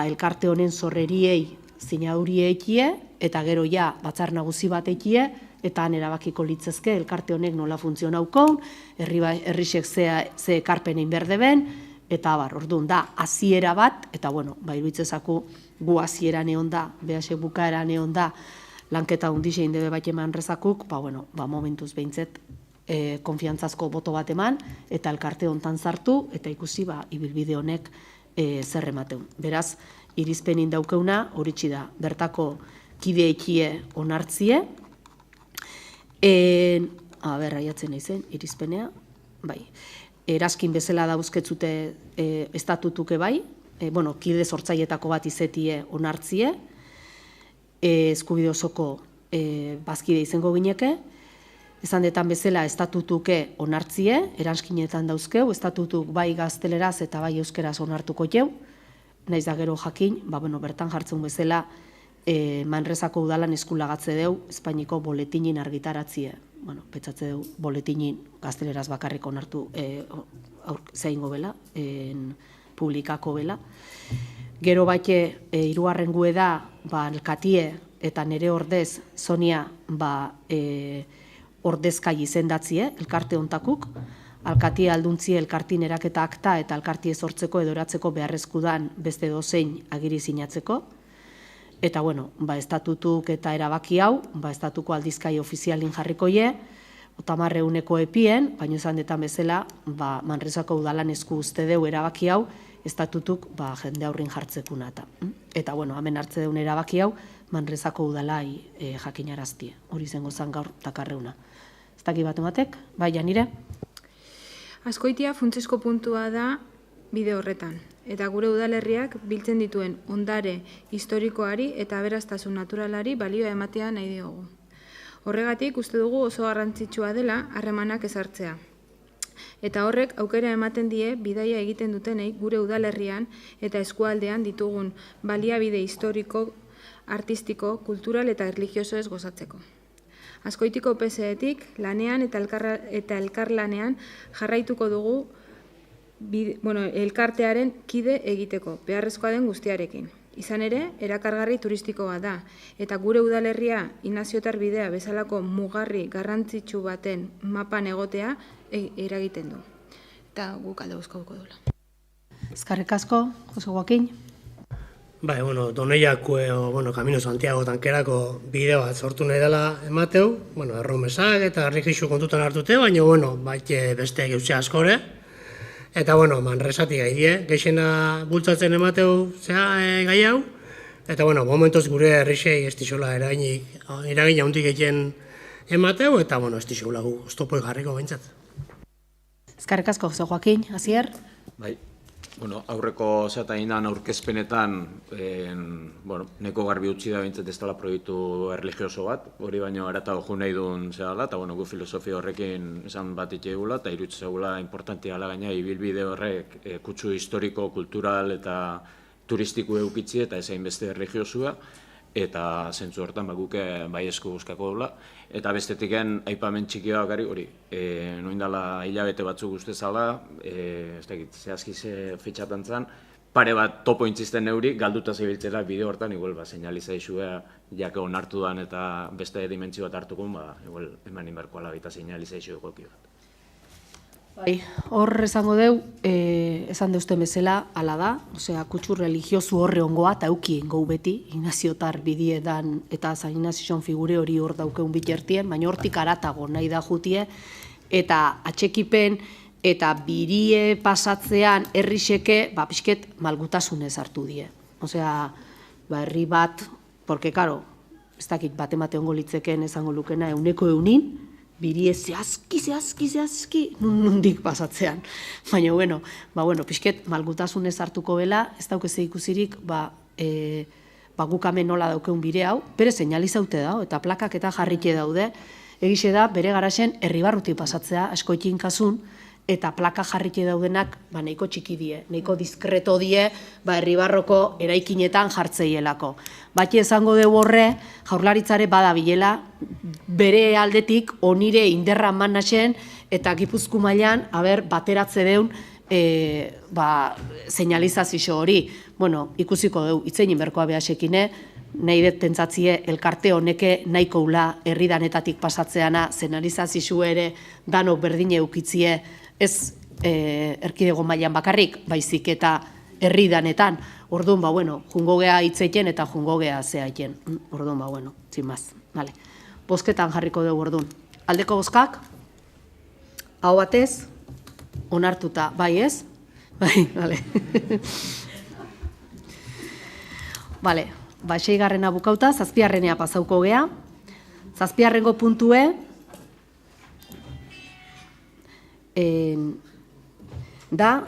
elkarte honen zorreriei zinadurie ekie, eta gero ja batzar nagusi bat ekie, eta han erabakiko litzezke elkarte honek nola funtzionauko, herrixek ze ekarpenein berdeben, eta orduan da, hasiera bat, eta iruitzezaku gu hasiera neon da, behasek bukaera neon da, lanketa hundizein debe bat eman rezakuk, momentuz behintzet, konfiantzazko boto bat eman, eta elkarte hontan zartu, eta ikusi ibilbide honek zer emateun. Beraz, irizpenin daukeuna, horitxi da, bertako kideekie onartzie, aiatzen nahi zen, irizpenea, bai. Eraskin bezala dauzketzute estatutuke bai, kide sortzailetako bat izetie onartzie, eskubide osoko bazkide izango gineke, esan detan bezala estatutuke onartzie, eranskinetan dauzkeu, estatutuk bai gazteleraz eta bai euskeraz onartuko jau, naiz da gero jakin, bertan jartzen bezala Manresako udalan eskulagatze deu Espainiko boletinin argitaratzie. Petzatze deu boletinin gazteleraz bakarrik onartu zeingo bela, publikako bela. Gero baite, hirugarren gue da, elkatie eta nere ordez, Sonia, ordezkai izendatzie, elkarte ontakuk, alkatie alduntzie elkartin eraketa akta eta alkartie sortzeko edo eratzeko beharrezkudan beste dozein agiri sinatzeko. Eta, estatutuk eta erabaki hau, estatuko aldizkai ofizialin jarriko je, 30 epien, baina esan detan bezala, Manresako udalan esku uste deu erabaki hau, estatutuk jende aurrin jartzekuna. Eta, hemen hartze deun erabaki hau, Manresako udalai jakinaraztie. Hori zengo zan gaur takarreuna. Ez daki bat ematek? Bai, Janire? Azkoitia funtsezko puntua da bide horretan. Eta gure udalerriak biltzen dituen ondare historikoari eta aberastasun naturalari balioa ematea nahi diogu. Horregatik uste dugu oso garrantzitsua dela harremanak ezartzea. Eta horrek aukera ematen die bidaia egiten dutenei gure udalerrian eta eskualdean ditugun baliabide historiko, artistiko, kultural eta erlijiosoez gozatzeko. Azkoitiko PSE-etik lanean eta elkarlanean jarraituko dugu elkartearen kide egiteko, beharrezkoa den guztiarekin. Izan ere, erakargarri turistikoa da, eta gure udalerria Inaziotar bidea bezalako mugarri garrantzitsu baten mapan egotea eragiten du. Eta guk alde bozkatuko dula. Eskerrik asko, Jose Joaquin. Doneiako, Camino Santiago tankerako bide bat sortu nahi dela emateu, erromesak eta erlijixu kontutan hartute, baina, baite beste geutze askore. Eta, Manresatik gaidie, geixena bultzatzen emateu gai hau. Eta, momentoz gure herrixei ez dizola eragin handik egiten emateu, eta, ez dizola gu oztopoi garriko behintzat. Eskerrik asko, Jose Joaquin, Asier? Bai, aurreko indan aurkezpenetan, neko garbi utzi da bintzat ez dela proiektu erlijioso bat, hori baino aratago jo nahi duen zela, eta gu filosofia horrekin esan bat itxegula, eta irutzegula importantia ala gaina ibilbide horrek kutsu historiko, kultural eta turistiko eukitzi eta ezain beste erlijiosua, eta zentzu hortan guke bai esku guzkako dula. Eta bestetiken aipamen txikia bakari hori, noindala hilabete batzuk uste zala, ez dakit, zehazki ze fitxatan zan, pare bat topo intzisten neuri, galduta zebiltzela bideo hortan, igual, seinaliza izua, jake onartu dan eta beste dimentsio bat hartukun, igual, eman inberko alabita seinaliza izua kolki bat. Bai, hor esango deu, esan deusten bezala, ala da, osea, kutsu religiosu horre ongoa, eta eukien gau beti, Inaziotar bidiedan eta San Inazion figure hori hor daukeun bitertien, baina hortik aratago nahi da jutie, eta atxekipen eta birie pasatzean herrixeke, pixket malgutasunez hartu die. Osea, herri bat, porque, karo, ez dakit bat emate ongo litzeken esango lukena, euneko eunin, birie zehazki, nundik pasatzean. Baina, pixket malgutasunez hartuko bela, ez daukeze ikusirik, gukamen nola daukeun bire hau, bere seinalizaute da, eta plakak eta jarrike daude, egixe da, bere garaxen herribarruti pasatzea, askoitin kasun, eta plaka jarrike daudenak nahiko txiki die, nahiko diskreto die, herribarroko eraikinetan jartzeielako. Bati esango dugu horre, Jaurlaritzare badabilela, bere aldetik onire inderra eman nasen, eta Gipuzku mailan, bateratze deun, seinalizazio hori. Ikusiko dugu, itzein inberkoa behasekine, nahi dut pentsatzie elkarte honeke nahiko ula herridanetatik pasatzeana, seinalizazio ere danok berdine eukitzie, ez erkidego mailan bakarrik, baizik eta herridanetan. Orduan, jungo gea hitzeiten eta jungo gea zeaiten. Orduan, zimaz. Bozketan jarriko dugu orduan. Aldeko bozkak, hau batez, onartuta, bai ez? Bai, bale. Bale, 6. bukauta, 7. pasauko gea. 7. puntue, da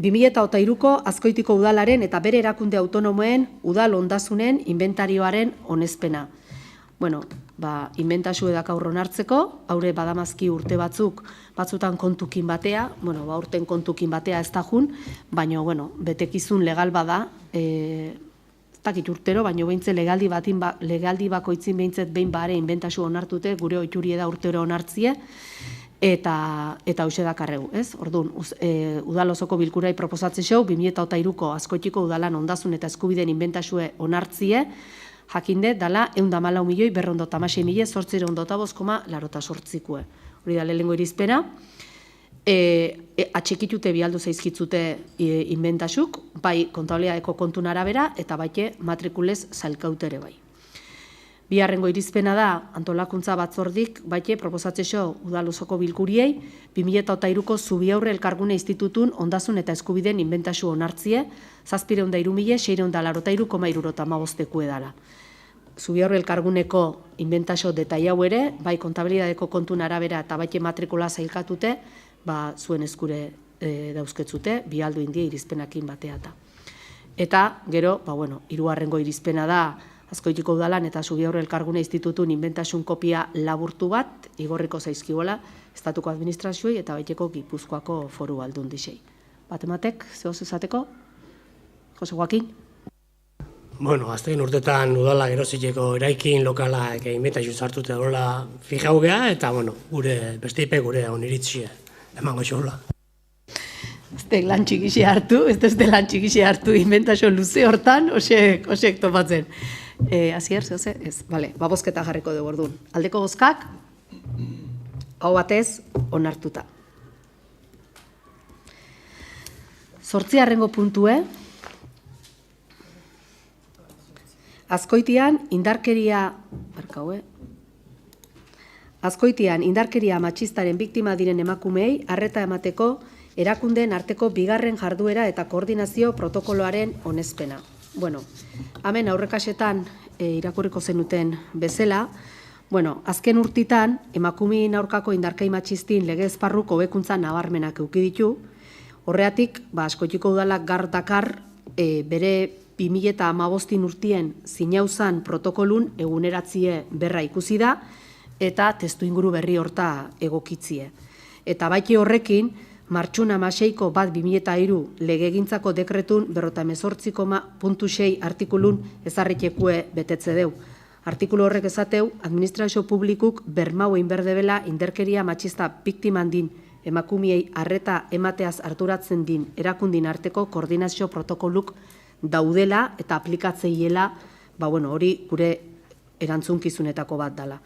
2023ko Azkoitiko udalaren eta bere erakunde autonomoen udal ondasunen inventarioaren onespena. Bueno, inventaxu edak aurron hartzeko, haure badamazki urte batzutan kontukin batea, bueno, urten kontukin batea ez da jun, baina, bueno, betekizun legal bada, ez dakit urtero, baina behintze legaldi bakoitzin behintzet behin bare inventaxu onartute, gure oituri da urtero onartzie, eta hoxe dakarregu, ez? Orduan, udal osoko bilkurai proposatze xo, 2023ko Azkoitiko udalan ondasun eta eskubideen inventaxue onartzie, jakinde, dala, 114.000.808.808,88. Hori da, lehenengo irizpena. Atxekitute bialdu zaizkitzute inventaxuk, bai kontabliadeko kontun arabera, eta baite matrikulez zailkautere bai. Biharrengo irizpena da, antolakuntza batzordik, baite, proposatze xo, udal osoko bilkuriei, 2023ko Zubiaurre Elkargune Institutun ondasun eta eskubideen inventaxu onartzie, 703.683,75 edala. Zubiaurre Elkarguneko inventaxo detaiau ere, bai kontabilidadeko kontun arabera eta baite matrikula zailkatute, zuen eskure dauzketzute, bialdu indie irizpenakin bateata. Eta, gero, hirugarrengo irizpena da, Azkoitiko udalan eta Zubiaurre Elkargune Institutun inventaxun kopia laburtu bat, igorriko zaizkibola, estatuko administrazioei eta baiteko Gipuzkoako foru aldundixei. Batematek, zehoz esateko? Jose Joaquin? Bueno, azten urtetan udala geroziteko eraikin lokalak inventaxu zartute dola fijau geha, eta, gure besteipe gure oniritzie emango xola. Ez de lan txikixe hartu, inventaxo luze hortan, osek topatzen. Azier, zehose? Ez, bale, bozketa jarriko dugu orduan. Aldeko bozkak, hau batez, onartuta. 8. puntue, Azkoitian indarkeria matxistaren biktima diren emakumeei arreta emateko erakundeen arteko bigarren jarduera eta koordinazio protokoloaren onespena. Bueno, hemen aurrekasetan irakurriko zenuten bezala, azken urtitan emakumeen aurkako indarkei matxistin lege esparruko hobekuntza nabarmenak eduki ditu. Horreatik, Azkoitiko udalak dakar bere 2015 urtien zinauzan protokolun eguneratzie berra ikusi da eta testu inguru berri horta egokitzie. Eta baiti horrekin, martxun 16ko 2003 legegintzako dekretun 58.6 artikulun ezarritekue betetze deu. Artikulu horrek esateu, administrazio publikuk bermau einberdebela indarkeria matxista biktiman din emakumiei arreta emateaz harturatzen din erakundin arteko koordinazio protokoluk daudela eta aplikatzeiela, hori gure erantzunkizunetako bat dela.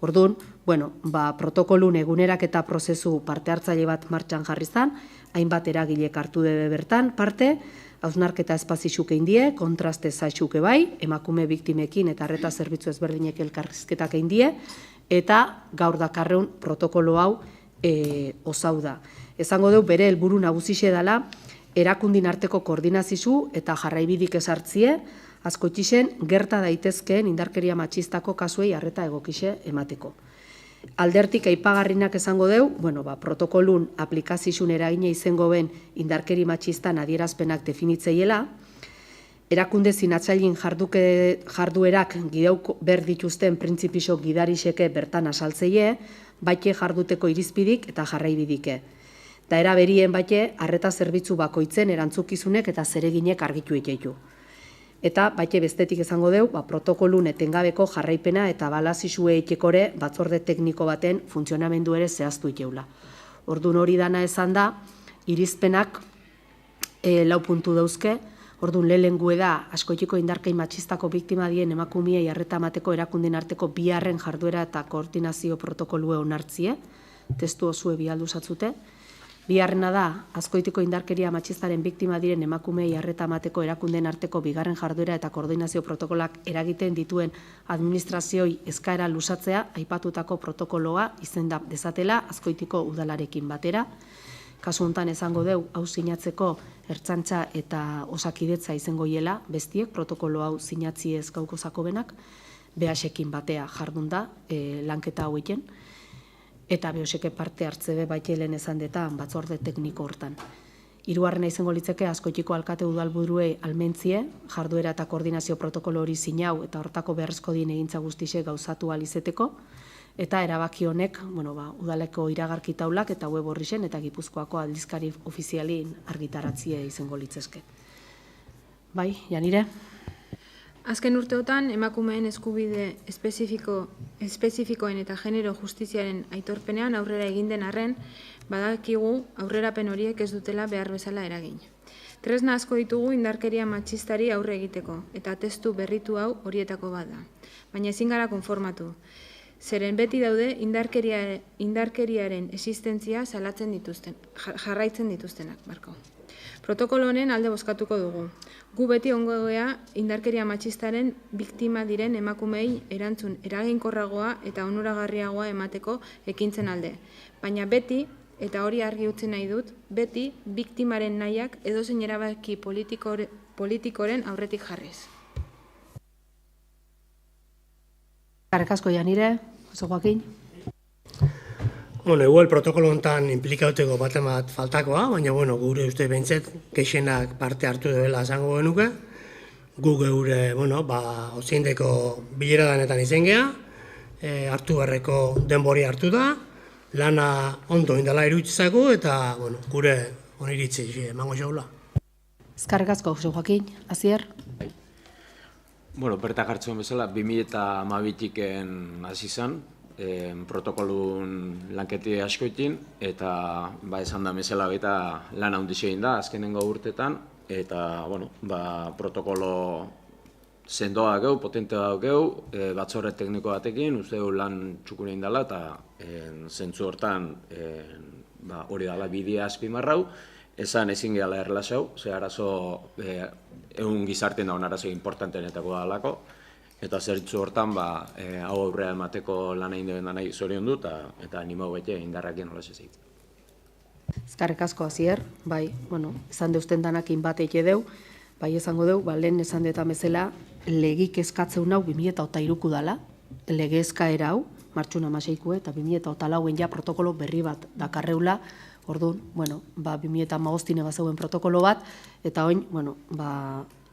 Orduan, protokolun egunerak eta prozesu parte hartzaile bat martxan jarri zan, hainbat eragilek hartu debe bertan parte, hausnarketa espazixuk eindie, kontraste zaixuke bai, emakume biktimekin eta arreta zerbitzu ezberdinek elkarrizketak eindie, eta gaur dakarreun protokolo hau osau da. Esango dugu bere helburu nagusixe dela, erakundin arteko koordinazizu eta jarraibidik esartzie, Azkoitixen gerta daitezkeen indarkeria matxistako kasuei arreta egokixe emateko. Aldertik aipagarrinak esango deu, protokolun aplikazizun eragine izango ben indarkeri matxistan adierazpenak definitzeiela, erakunde zinatzailin jarduerak gidauk ber dituzten printzipixo gidarixeke bertan asaltzeie, baite jarduteko irizpidik eta jarraibidike. Da era berien baite, arreta zerbitzu bakoitzen erantzukizunek eta zereginek argitu iteitu. Eta baite bestetik esango deu, protokolun etengabeko jarraipena eta balazizue eitekore batzorde tekniko baten funtzionamendu ere zehaztu iteula. Orduan hori dana esan da, irizpenak 4 puntu dauzke, orduan lehenengue da, Azkoitiko indarkei matxistako biktima dien emakumiei arreta emateko erakundin arteko biharren jarduera eta koordinazio protokolue onartzie, testu osue bialdu zatzute. Biharrena da, Azkoitiko indarkeria matxistaren biktima diren emakumei arreta emateko erakunden arteko bigarren jarduera eta koordinazio protokolak eragiten dituen administrazioi eskaera luzatzea aipatutako protokoloa izenda dezatela Azkoitiko udalarekin batera. Kasu honetan esango deu, hau sinatzeko Ertzaintza eta Osakidetza izango hiela, bestiek protokolo hau sinatzi ez gauko zakobenak, BH-ekin batea jardun da lanketa hau egiten. eta behoseke parte hartze be baitelen esan detan batzorde tekniko hortan. Hirugarrena izango litzeke askoitiko alkate udalburuei almentzie, jarduera eta koordinazio protokolo hori sinau eta hortako beharrezko dien egintza guztixe gauzatu alizeteko, eta erabaki honek udaleko iragarki taulak eta web horrixen eta Gipuzkoako aldizkari ofizialin argitaratzie izango litzezke. Bai, Janire? Azken urteotan, emakumeen eskubide espezifikoen eta genero justiziaren aitorpenean aurrera egin den arren, badakigu aurrerapen horiek ez dutela behar bezala eragin. Tresna asko ditugu indarkeria matxistari aurre egiteko, eta testu berritu hau horietako bat da. Baina ezin gara konformatu. Zeren beti daude indarkeriaren existentzia salatzen dituzten, jarraitzen dituztenak. Protokolo honen alde bozkatuko dugu. Gu beti ongogea indarkeria matxistaren biktima diren emakumei erantzun eraginkorragoa eta onuragarriagoa emateko ekintzen alde. Baina beti, eta hori argi utzi nahi dut, beti biktimaren nahiak edozein erabaki politikoren aurretik jarriz. Eskerrik asko, Janire, Jose Joaquin. Igual protokolo honetan implikauteko bat faltakoa, baina gure uste behintzet gehienak parte hartu duela esango genuke. Gu geure, oziendeko bilera danetan izen geha, hartu beharreko denbori hartu da, lana ondo indala iruditzako eta gure oniritzi emango jaula. Eskerrik asko, Jose Joaquin, Asier? Bertak hartzen bezala, 2012-tiken hasi zen, protokolun lanketi askoitin, eta esan da bezala baita lan handiz egin da azkenengo urtetan, eta protokolo sendoa geu, potentea geu, batzorde tekniko batekin, uste du lan txukune indala, eta zentzu hortan hori dala bidea azpimarrau, esan ezin gehala erlazau, ze arazo egun gizarten daun arazo importantenetako dalako, eta zertzu hortan hau aurrea emateko lan egin duen nahi zorion dut, eta animau bete indarrakien hola zezik. Eskerrik asko, Asier, esan deusten danakin bat eike deu, esango deu, lehen esan detan bezala, legik eskatzeu nau 2008ko dala, lege eskaera hau, martxun 16 eta 2008 ja protokolo berri bat dakarreula, orduan, 2015 bazeuen protokolo bat, eta oin,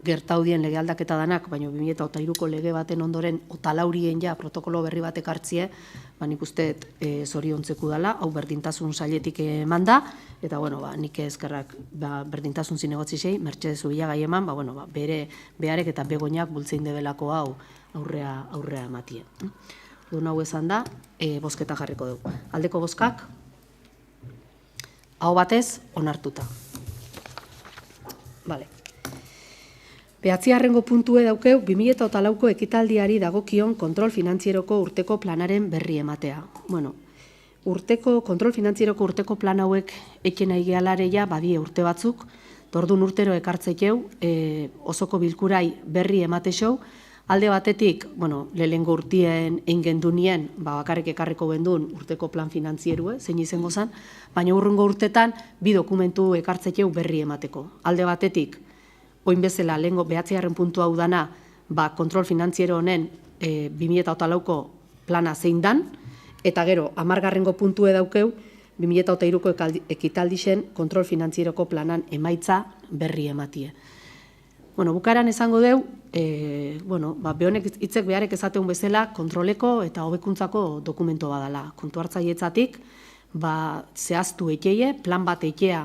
gertaudien lege aldaketa danak, baina 2008ko lege baten ondoren otalaurien ja protokolo berri batek hartzie, nik uste zoriontzeku dela, hau berdintasun sailetik eman da, eta nik eskerrak berdintasun zinegotzisei, Mercedes Ubilagai eman, bere beharek eta begoinak bultzein debelako hau aurrea ematie. Orduan hau esan da, bozketa jarriko dugu. Aldeko bozkak, hau batez, onartuta. Behatziarrengo puntue daukeu 2008ko ekitaldiari dagokion kontrol finantzieroko urteko planaren berri ematea. Kontrol finantzieroko urteko plan hauek eken nahi gehalareia badie urte batzuk, tordun urtero ekartzekeu, osoko bilkurai berri ematexou, alde batetik, lehengo urtien eingendunien, bakarrik ekarriko bendun urteko plan finantzierue, zein izango zan, baina urrungo urtetan bi dokumentu ekartzekeu berri emateko. Alde batetik, oin bezala, lehengo behatziarren puntu hau dana, kontrol finantziero honen 2008ko plana zein dan, eta gero, 10garrengo puntue daukeu, 2008ko ekitaldixen kontrol finantzieroko planan emaitza berri ematie. Bukaran esango deu, behonek hitzek beharek ezateun bezala kontroleko eta hobekuntzako dokumento badala. Kontu hartzaietzatik, zehaztu eikeie, plan bat eikea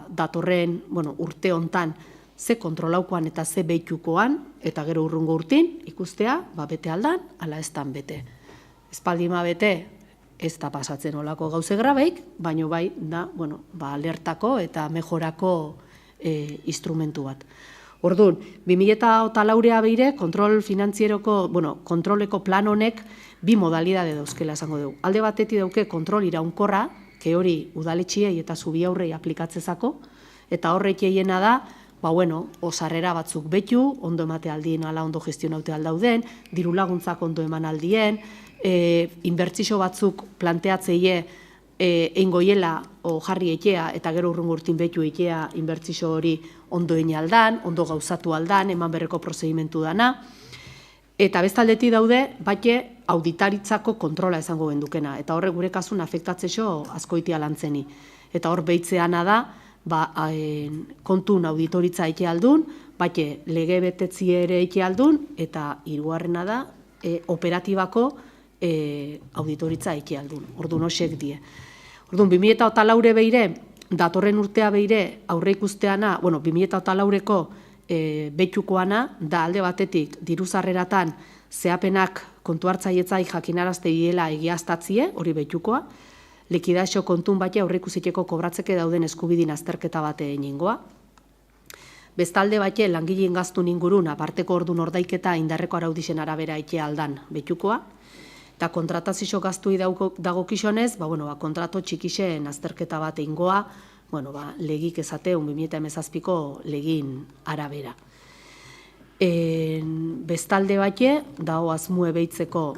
datorren urte hontan ze kontrolaukoan eta ze behitukoan, eta gero urrungo urtin ikustea, bete aldan, ala ez dan bete. Espaldima bete, ez da pasatzen olako gauze grabeik, baino da, alertako eta mejorako instrumentu bat. Orduan, 2008 beire, kontrol finantzieroko, kontroleko plan honek bi modalidade dauzkela esango dugu. Alde batetik dauke kontrol iraunkorra, ke hori udaletxiei eta zubi aurrei aplikatzezako, eta horrek eiena da, osarrera batzuk betu, ondo emate aldien, ala ondo gestionaute aldauden, diru laguntzak ondo eman aldien, inbertsio batzuk planteatzeie eingoiela o jarri ekea eta gero urrungo urtin betu ekea inbertsio hori ondo egin aldan, ondo gauzatu aldan, eman berreko prozedimentu dana. Eta bestaldetik daude, bate auditaritzako kontrola esango gendukena. Eta horre gure kasun afektatzeko askoitia lantzeni. Eta hor behitzeana da, kontun auditoritza eke aldun, bate lege betetzi ere eke aldun, eta hirugarrena da, operatibako auditoritza eke aldun. Orduan hosek die. Orduan, 2008 beire, datorren urtea beire, aurre ikusteana, 2008ko betxukoana, da alde batetik diruzarreratan zehapenak kontu hartzaietzai jakinarazte hiela egiaztatzie, hori betxukoa, likidazio kontun bate aurreikusiteko kobratzeke dauden eskubidin azterketa bate egingoa. Bestalde bate langileen gaztun ingurun aparteko ordun ordaiketa indarreko araudixen arabera eke aldan betxukoa. Eta kontratazio gaztui dagokizonez, kontrato txikixen azterketa bat egingoa, legik ezate 2017ko legin arabera. Bestalde bate, dago azmue behitzeko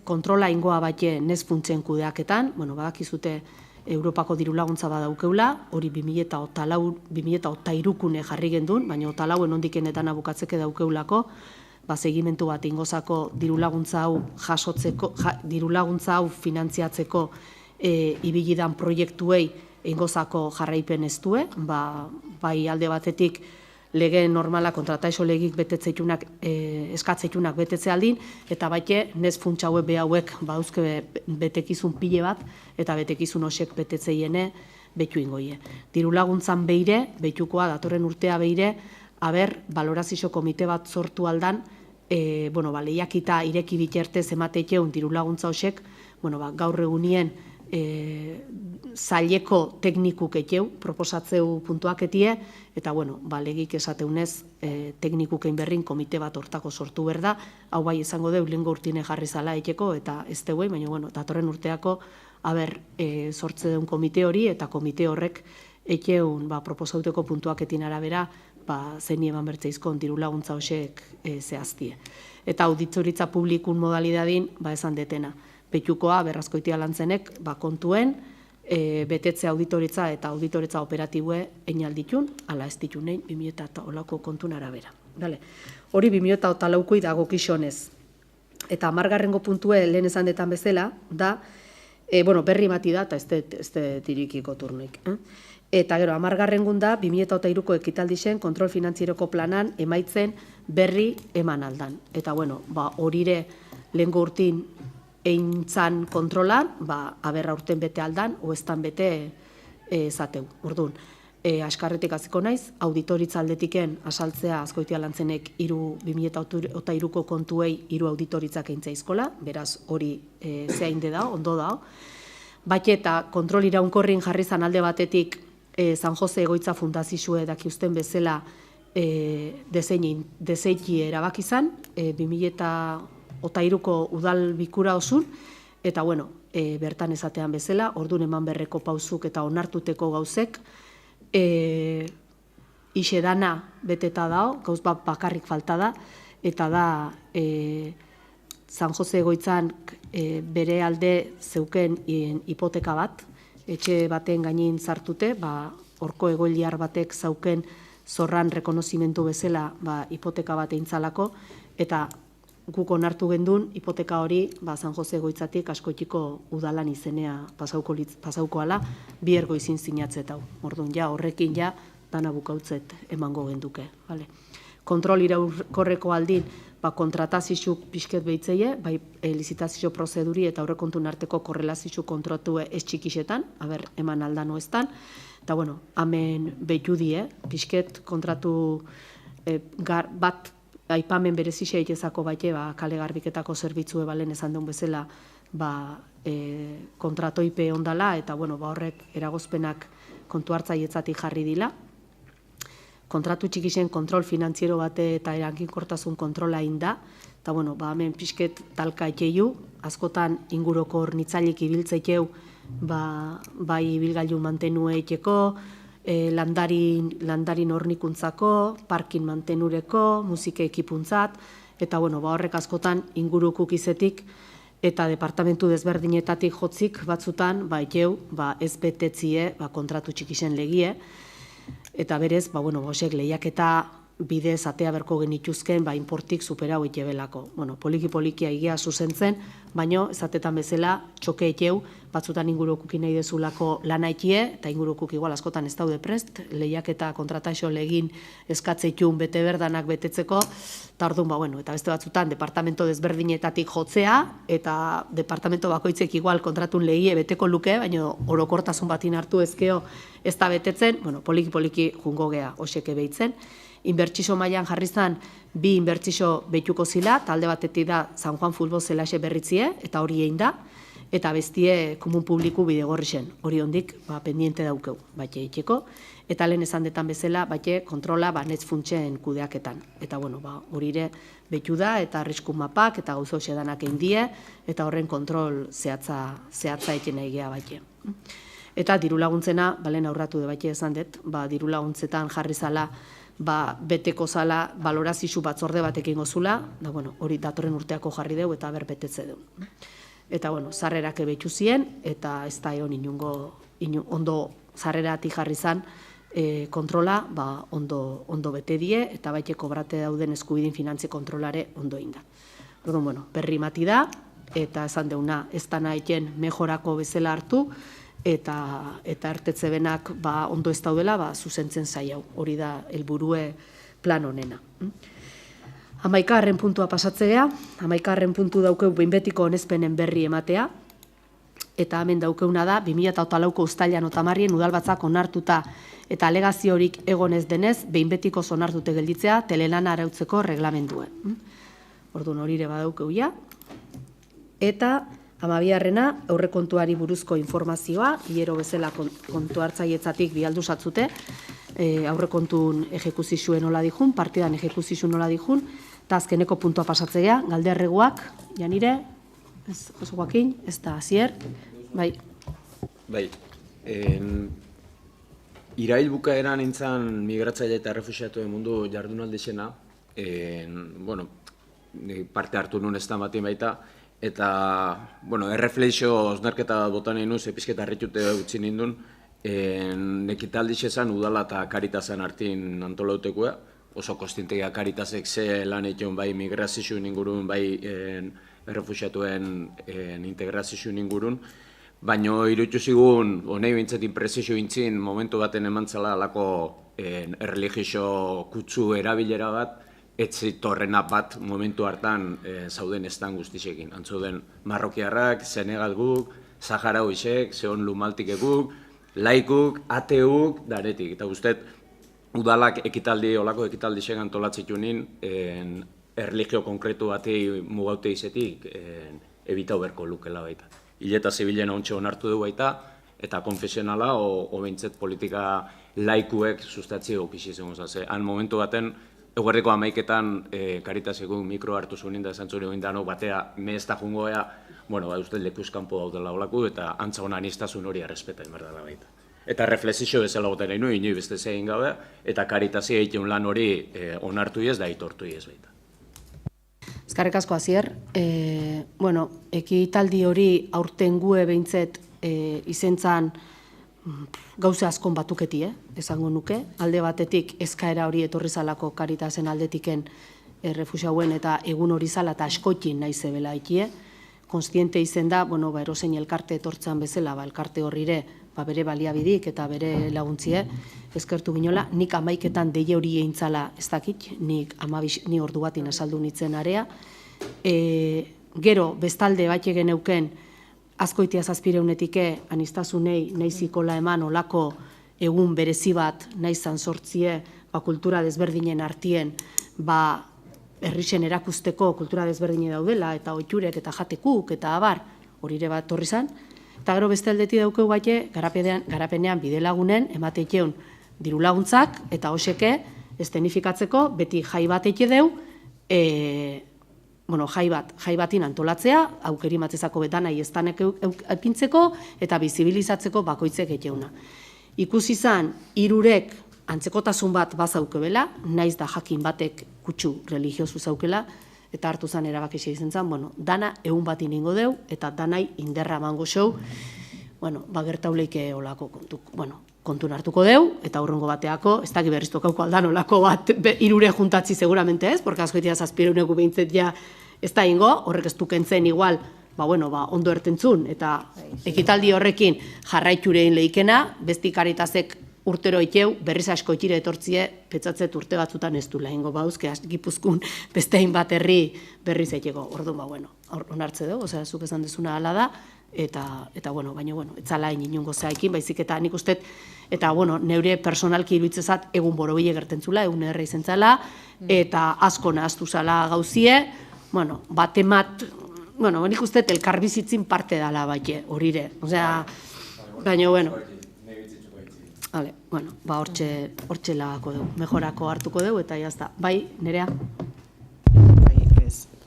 kontrola ingoa bate nez funtzen kudeaketan, badakizute Europako dirulaguntza badaukeula, hori 2008-kune jarri gendun, baina 2008 ondikenetan abukatzeke daukeulako, segimentu bat ingozako dirulaguntza hau finantziatzeko ibilidan proiektuei ingozako jarraipen ez due, bai alde batetik lege normala kontrataizo legik eskatzeitunak betetze aldin, eta baite nez funtsa hauek behauek bauzke betekizun pile bat, eta betekizun hosek betetzeiene betu ingoie. Dirulaguntzan beire, betukoa datorren urtea beire, balorazio komite bat sortu aldan, lehiakita ireki bitertez emateikeun dirulaguntza hosek, gaur egunien zaileko teknikuk etxeu, proposatzeu puntuak etie, eta legik esateunez teknikuk einberrin komite bat hortako sortu berda, hau bai izango deu lehengo urtine jarri zala etxeko, eta ez deuei, baina datorren urteako sortze deun komite hori, eta komite horrek etxeun proposauteko puntuak etin arabera, zeni eman bertzeizkon dirulaguntza hosek zehaztie. Eta auditoritza publikun modalidadin, esan detena. Petxukoa, berrazkoitia lantzenek, kontuen, betetze auditoritza eta auditoritza operatibue einalditun, ala ez ditunein 2008ko kontun arabera. Hori 2008koi dago kixonez. Eta 10. puntue lehen esan detan bezala, da, berri bati da, eta ez tirikiko turnik. Eta gero, 10. da, 2008ko ekitaldixen kontrol finantzieroko planan emaitzen berri eman aldan. Eta horire lehengo urtin eintzan kontrolan, aurten bete aldan, oestan bete zateu. Orduan, askarretik aziko naiz, auditoritza aldetiken asaltzea azkoitia lantzenek 2008ko kontuei 3 audtoritzak eintzaizkola, beraz hori zehainde da, ondo da. Bate eta kontrol iraunkorrin jarri zan alde batetik San Jose Egoitza Fundazioe dakiusten bezala deseiki erabakizan, 2008ko udal bikura osun, eta bertan esatean bezala, ordun eman berreko pauzuk eta onartuteko gauzek, ixe dana beteta dao, gauz bat bakarrik falta da, eta da San Jose Egoitzan bere alde zeuken hipoteka bat, etxe baten gainin zartute, horko egoiliar batek zauken zorran rekonozimentu bezala hipoteka bat eintzalako, eta guk onartu gendun hipoteka hori San Jose Egoitzatik askoitiko udalan izenea pasauko ala, bi ergoizin sinatzetau. Orduan, horrekin dana bukautzet emango genduke. Kontrol iraunkorreko aldin, kontratazizuk pixket behitzeie, lizitazio prozeduri eta aurrekontun arteko korrelazizuk kontratue ez txikixetan, eman aldan oestan, eta hemen behitu die, pixket kontratu bat aipamen berezisea itezako baite, kale garbiketako zerbitzue balen esan duen bezala kontratoipe ondala, eta horrek eragozpenak kontu hartzaietzatik jarri dila. Kontratu txikixen kontrol finantziero bate eta erankinkortasun kontrola inda, eta hemen pixket talka etxeiu, askotan inguroko hornitzailik ibiltzeikeu, bai ibilgailu mantenue etxeko, landarin hornikuntzako, parkin mantenureko, musike ekipuntzat, eta horrek askotan ingurukuk izetik eta departamentu desberdinetatik jotzik batzutan, etxeu, ez betetzie kontratu txikixen legie, eta berez, hosek lehiaketa bidez atea berko genituzken inportik superau itebelako. Bueno, poliki-polikia egia zuzentzen, baino ezatetan bezala txoke eteu, batzutan ingurukuk nahi dezulako lana ekie, eta ingurukuk igual askotan ez daude prest, lehiak eta kontrataxo legin eskatzeitun bete berdanak betetzeko, eta orduan, bueno, eta beste batzutan departamento desberdinetatik jotzea, eta departamento bakoitzek igual kontratun legie beteko luke, baino orokortasun batin hartu ezkeo ez da betetzen, bueno, poliki-poliki jungo gea, oseke behitzen. Inbertsiso mailan jarri zan, 2 inbertsiso behituko zila, talde batetik da San Juan Futbol Zelaxe berritzie, eta hori egin da, eta bestie komun publiku bidegorri zen, hori hondik pendiente daukeu, baite itxeko, eta lehen esan detan bezala, baite kontrola netz funtsen kudeaketan. Eta bueno, hori ere behitu da, eta arrisku mapak, eta gauza hoxedanak egin die, eta horren kontrol zehatza eken egea baite. Eta diru laguntzena, balen aurratu de baite esan dut, diru laguntzetan jarri zala, beteko zala balorazio batzorde batekin gozula, da bueno, hori datorren urteako jarri deu eta berbetetze deu. Eta bueno, sarrerak behitu zien, eta ez da egon ondo sarreratik jarri zan kontrola, ondo bete die, eta baite kobrate dauden eskubidin finantzi kontrolare ondo inda. Orduan, bueno, berri mati da, eta esan deuna, ez da nahiten mejorako bezala hartu, eta ertetze benak ondo ez daudela, zuzentzen zai hau, hori da helburue plan honena. 11. puntua pasatzea, 11. puntu daukeu behinbetiko onespenen berri ematea, eta hemen daukeuna da, 2008ko uztailan otamarrien udalbatzak onartuta eta alegaziorik egonez denez, behinbetiko onartute gelditzea telelana arautzeko reglamenduen. Orduan hori ere badaukeu ja, eta 12. aurrekontuari buruzko informazioa, hilero bezala kontu hartzaietzatik bialdu satzute, aurrekontun ejekuzizuen nola dijun, partidan ejekuzizuen nola dijun, eta azkeneko puntua pasatzea, galderreguak, janire, ez Joaquin, ez da Asier, bai. Bai, irail bukaeran nintzen migratzaile eta refuxiatuen mundu jardunaldizena, bueno, parte hartu nun ez da batin baita, eta, bueno, erreflexio osnarketa botan egin nuz, epizketa harritute utzi nindun, nekitaldiz esan udala eta Karitasen hartin antolautekoa, oso kostintegia Karitasek ze lan egin bai migrazioen ingurun, bai errefuxiatuen integrazioen ingurun, baina iruditu zigun, honei bintzat inpresizio bintzin, momentu baten emantzala alako erreligio kutsu erabilera bat, ez zitorrena bat momentu hartan zauden estan guztisekin. Antzauden marrokiarrak, senegalguk, saharauisek, zeon lumaltik eguk, laikuk, ateuk, daretik. Eta guztet, udalak olako ekitaldi segan tolatzitunin, erreligio konkretu batei mugaute izetik, ebitau berko lukela baita. Hileta zibilen ontsa onartu du baita, eta konfesionala, o behintzet politika laikuek sustatzi okisi zen gozatze. Han momentu baten, eguerriko 11etan Karitaseko mikro hartu zuen da esan zure egin dano batea mehezta jungoea, bueno, uste lekuzkanpo daudela olako, eta antza honan iztazun hori errespeta inberdala baita. Eta reflexio bezala goten egin, inoi beste zegin gabe, eta Karitasi egiten lan hori onartu ez da aitortu ez baita. Eskerrik asko Asier, bueno, ekitaldi hori aurten gue behintzet izentzan gauze askon batuketi, esango nuke. Alde batetik eskaera hori etorri zalako Karitasen aldetiken refuxiauen eta egun hori zala eta askoitin nahi zebela ikie. Konstiente izen da, bueno, erosein elkarte etortzan bezala, elkarte horrire bere baliabidik eta bere laguntzie eskertu ginola. Nik 11etan deie hori eintzala ez dakit, ni ordu batin asaldu nitzen area. Gero, bestalde batxe geneuken, Azkoitia zazpireunetike anistazunei nahizikola eman olako egun berezi bat nahizan sortzie kultura desberdinen artien herrixen erakusteko kultura desberdine daudela eta oiturek eta jatekuk eta abar horire bat torri zan. Eta gero beste aldeti daukeu baite garapenean bidelagunen emateikeun diru laguntzak eta hoseke estenifikatzeko beti jai bat eike deu jai batin antolatzea, aukeri matzezako betan nahi estanek ekintzeko eta bizibilizatzeko bakoitzek eteuna. Ikusi izan, hirurek antzekotasun bat bazaukebela, naiz da jakin batek kutsu religiozu zaukela, eta hartu zan erabakizia izan zan, dana egun bat iningo deu, eta danai inderra mango show, gertauleike olako kontuk. kontun hartuko deu, eta urrengo bateako, ez daki berriztokauko aldanolako bat, irure juntatzi seguramente ez, porque askoitea zazpireuneko behintzet ja ez da ingo, horrek ez dukentzen igual, ondo ertentzun, eta ekitaldi horrekin jarraiturein lehikena, besti Karitazek urtero iteu, berriz asko itire etortzie, petzatzet urte batzutan ez du lehengo bauzke, Gipuzkoan bestein bat herri berriz eiteko, orduan, onartze dugu, osea, zuk esan dezuna hala da, eta baina, etzala inungo zeaikin, baizik eta nik uste, eta, neure personalki iruditzezat egun borobile gertentzula, egun erra izentzala, eta asko nahaztu zala gauzie, batemat, nik uste elkarbizitzin parte dala baite, horire, osea, baina, hortxe lagako dugu, mejorako hartuko dugu, eta jazta. Bai, Nerea?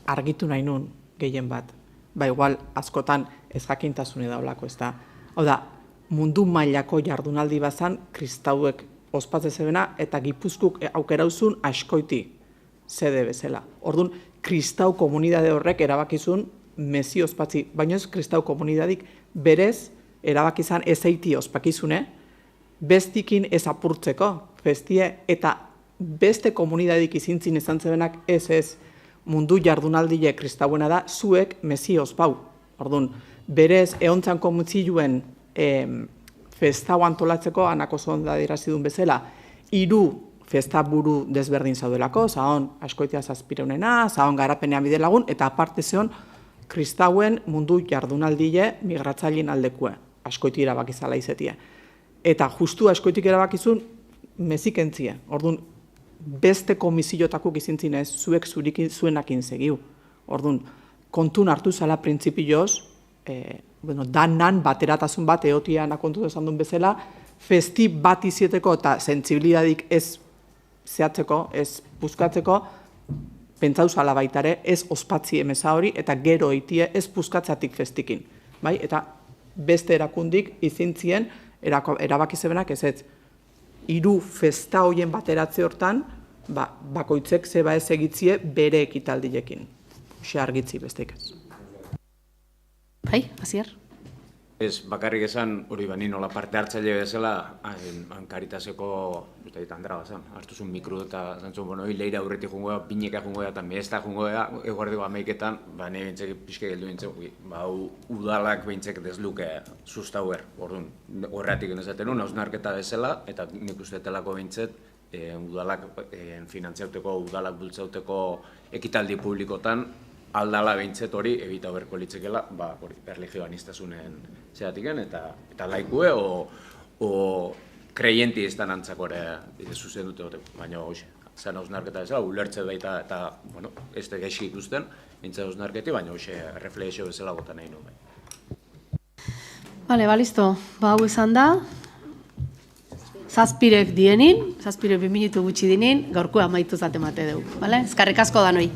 Argitu nahi nun gehien bat. Igual, askotan ez jakintasune daulako, ez da. Hau da, mundu mailako jardunaldi bazan, kristauek ospatze zebena, eta Gipuzkoak aukerauzun askoiti zede bezala. Orduan, kristau komunidade horrek erabakizun mezi ospatzi, baina ez kristau komunidadik berez erabakizan ezeiti ospakizune, bestikin ez apurtzeko, festie, eta beste komunidadik izintzin izan zebenak ez mundu jardunaldile kristauena da, zuek mezi ospau. Orduan, berez eontzan komuntziluen festau antolatzeko, anako zonda dirazidun bezala, 3 festa buru desberdin zaudelako, zahon askoitea zazpireunena, zahon garapenean bide lagun, eta aparte zeon kristauen mundu jardunaldile migratzailean aldekue, askoiti erabakizala izetie. Eta justu askoitik erabakizun mezik entzie. Orduan, beste komisiotakuk izintzin ez, zuek zuenakin segiu. Orduan, kontun hartu zala printzipioz, danan bateratasun bat eotian akontu esan duen bezala, festi bat izieteko eta sentzibilidadik ez zehatzeko, ez puskatzeko, pentsau zala baitare, ez ospatzi emeza hori, eta gero eitie ez puskatzatik festikin. Eta beste erakundik izintzien, erabaki zebenak ez 3 festa hoien bateratze hortan, bakoitzek zeba ez egitzie bere ekitaldilekin. Xe argitzi besteik ez. Bai, Asier? Ez, bakarrik esan, hori bani nola parte hartzaile bezala, Karitaseko, Andra bazan, hartuzun mikro eta zantzun, leira aurretik jungoa, bineka jungoa, eta mehesta jungoa, eguardiko ameiketan, nahi bintzek pixke geldu bintzek, udalak bintzek dezluke sustauer, horretik enezaten nun, hausnarketa bezala, eta nik ustetelako bintzet, udalak finantziauteko, udalak bultzauteko ekitaldi publikotan, aldala behintzet hori, ebita berko litzekela, erlijioan iztasunen zehatiken, eta laikue, o kreienti ez da nantzakore zuzen dute, baina hoxe, zen hausnarketa bezala, ulertze baita, eta, ez da gaixi ikusten, bintzat hausnarketi, baina hoxe, reflexio bezala gota nahi nuen. Bale, listo, hau izan da, zazpirek dienin, 2 minutu gutxi dinin, gaurkoa amaitu zatemate dugu, bale? Eskerrik asko da noi.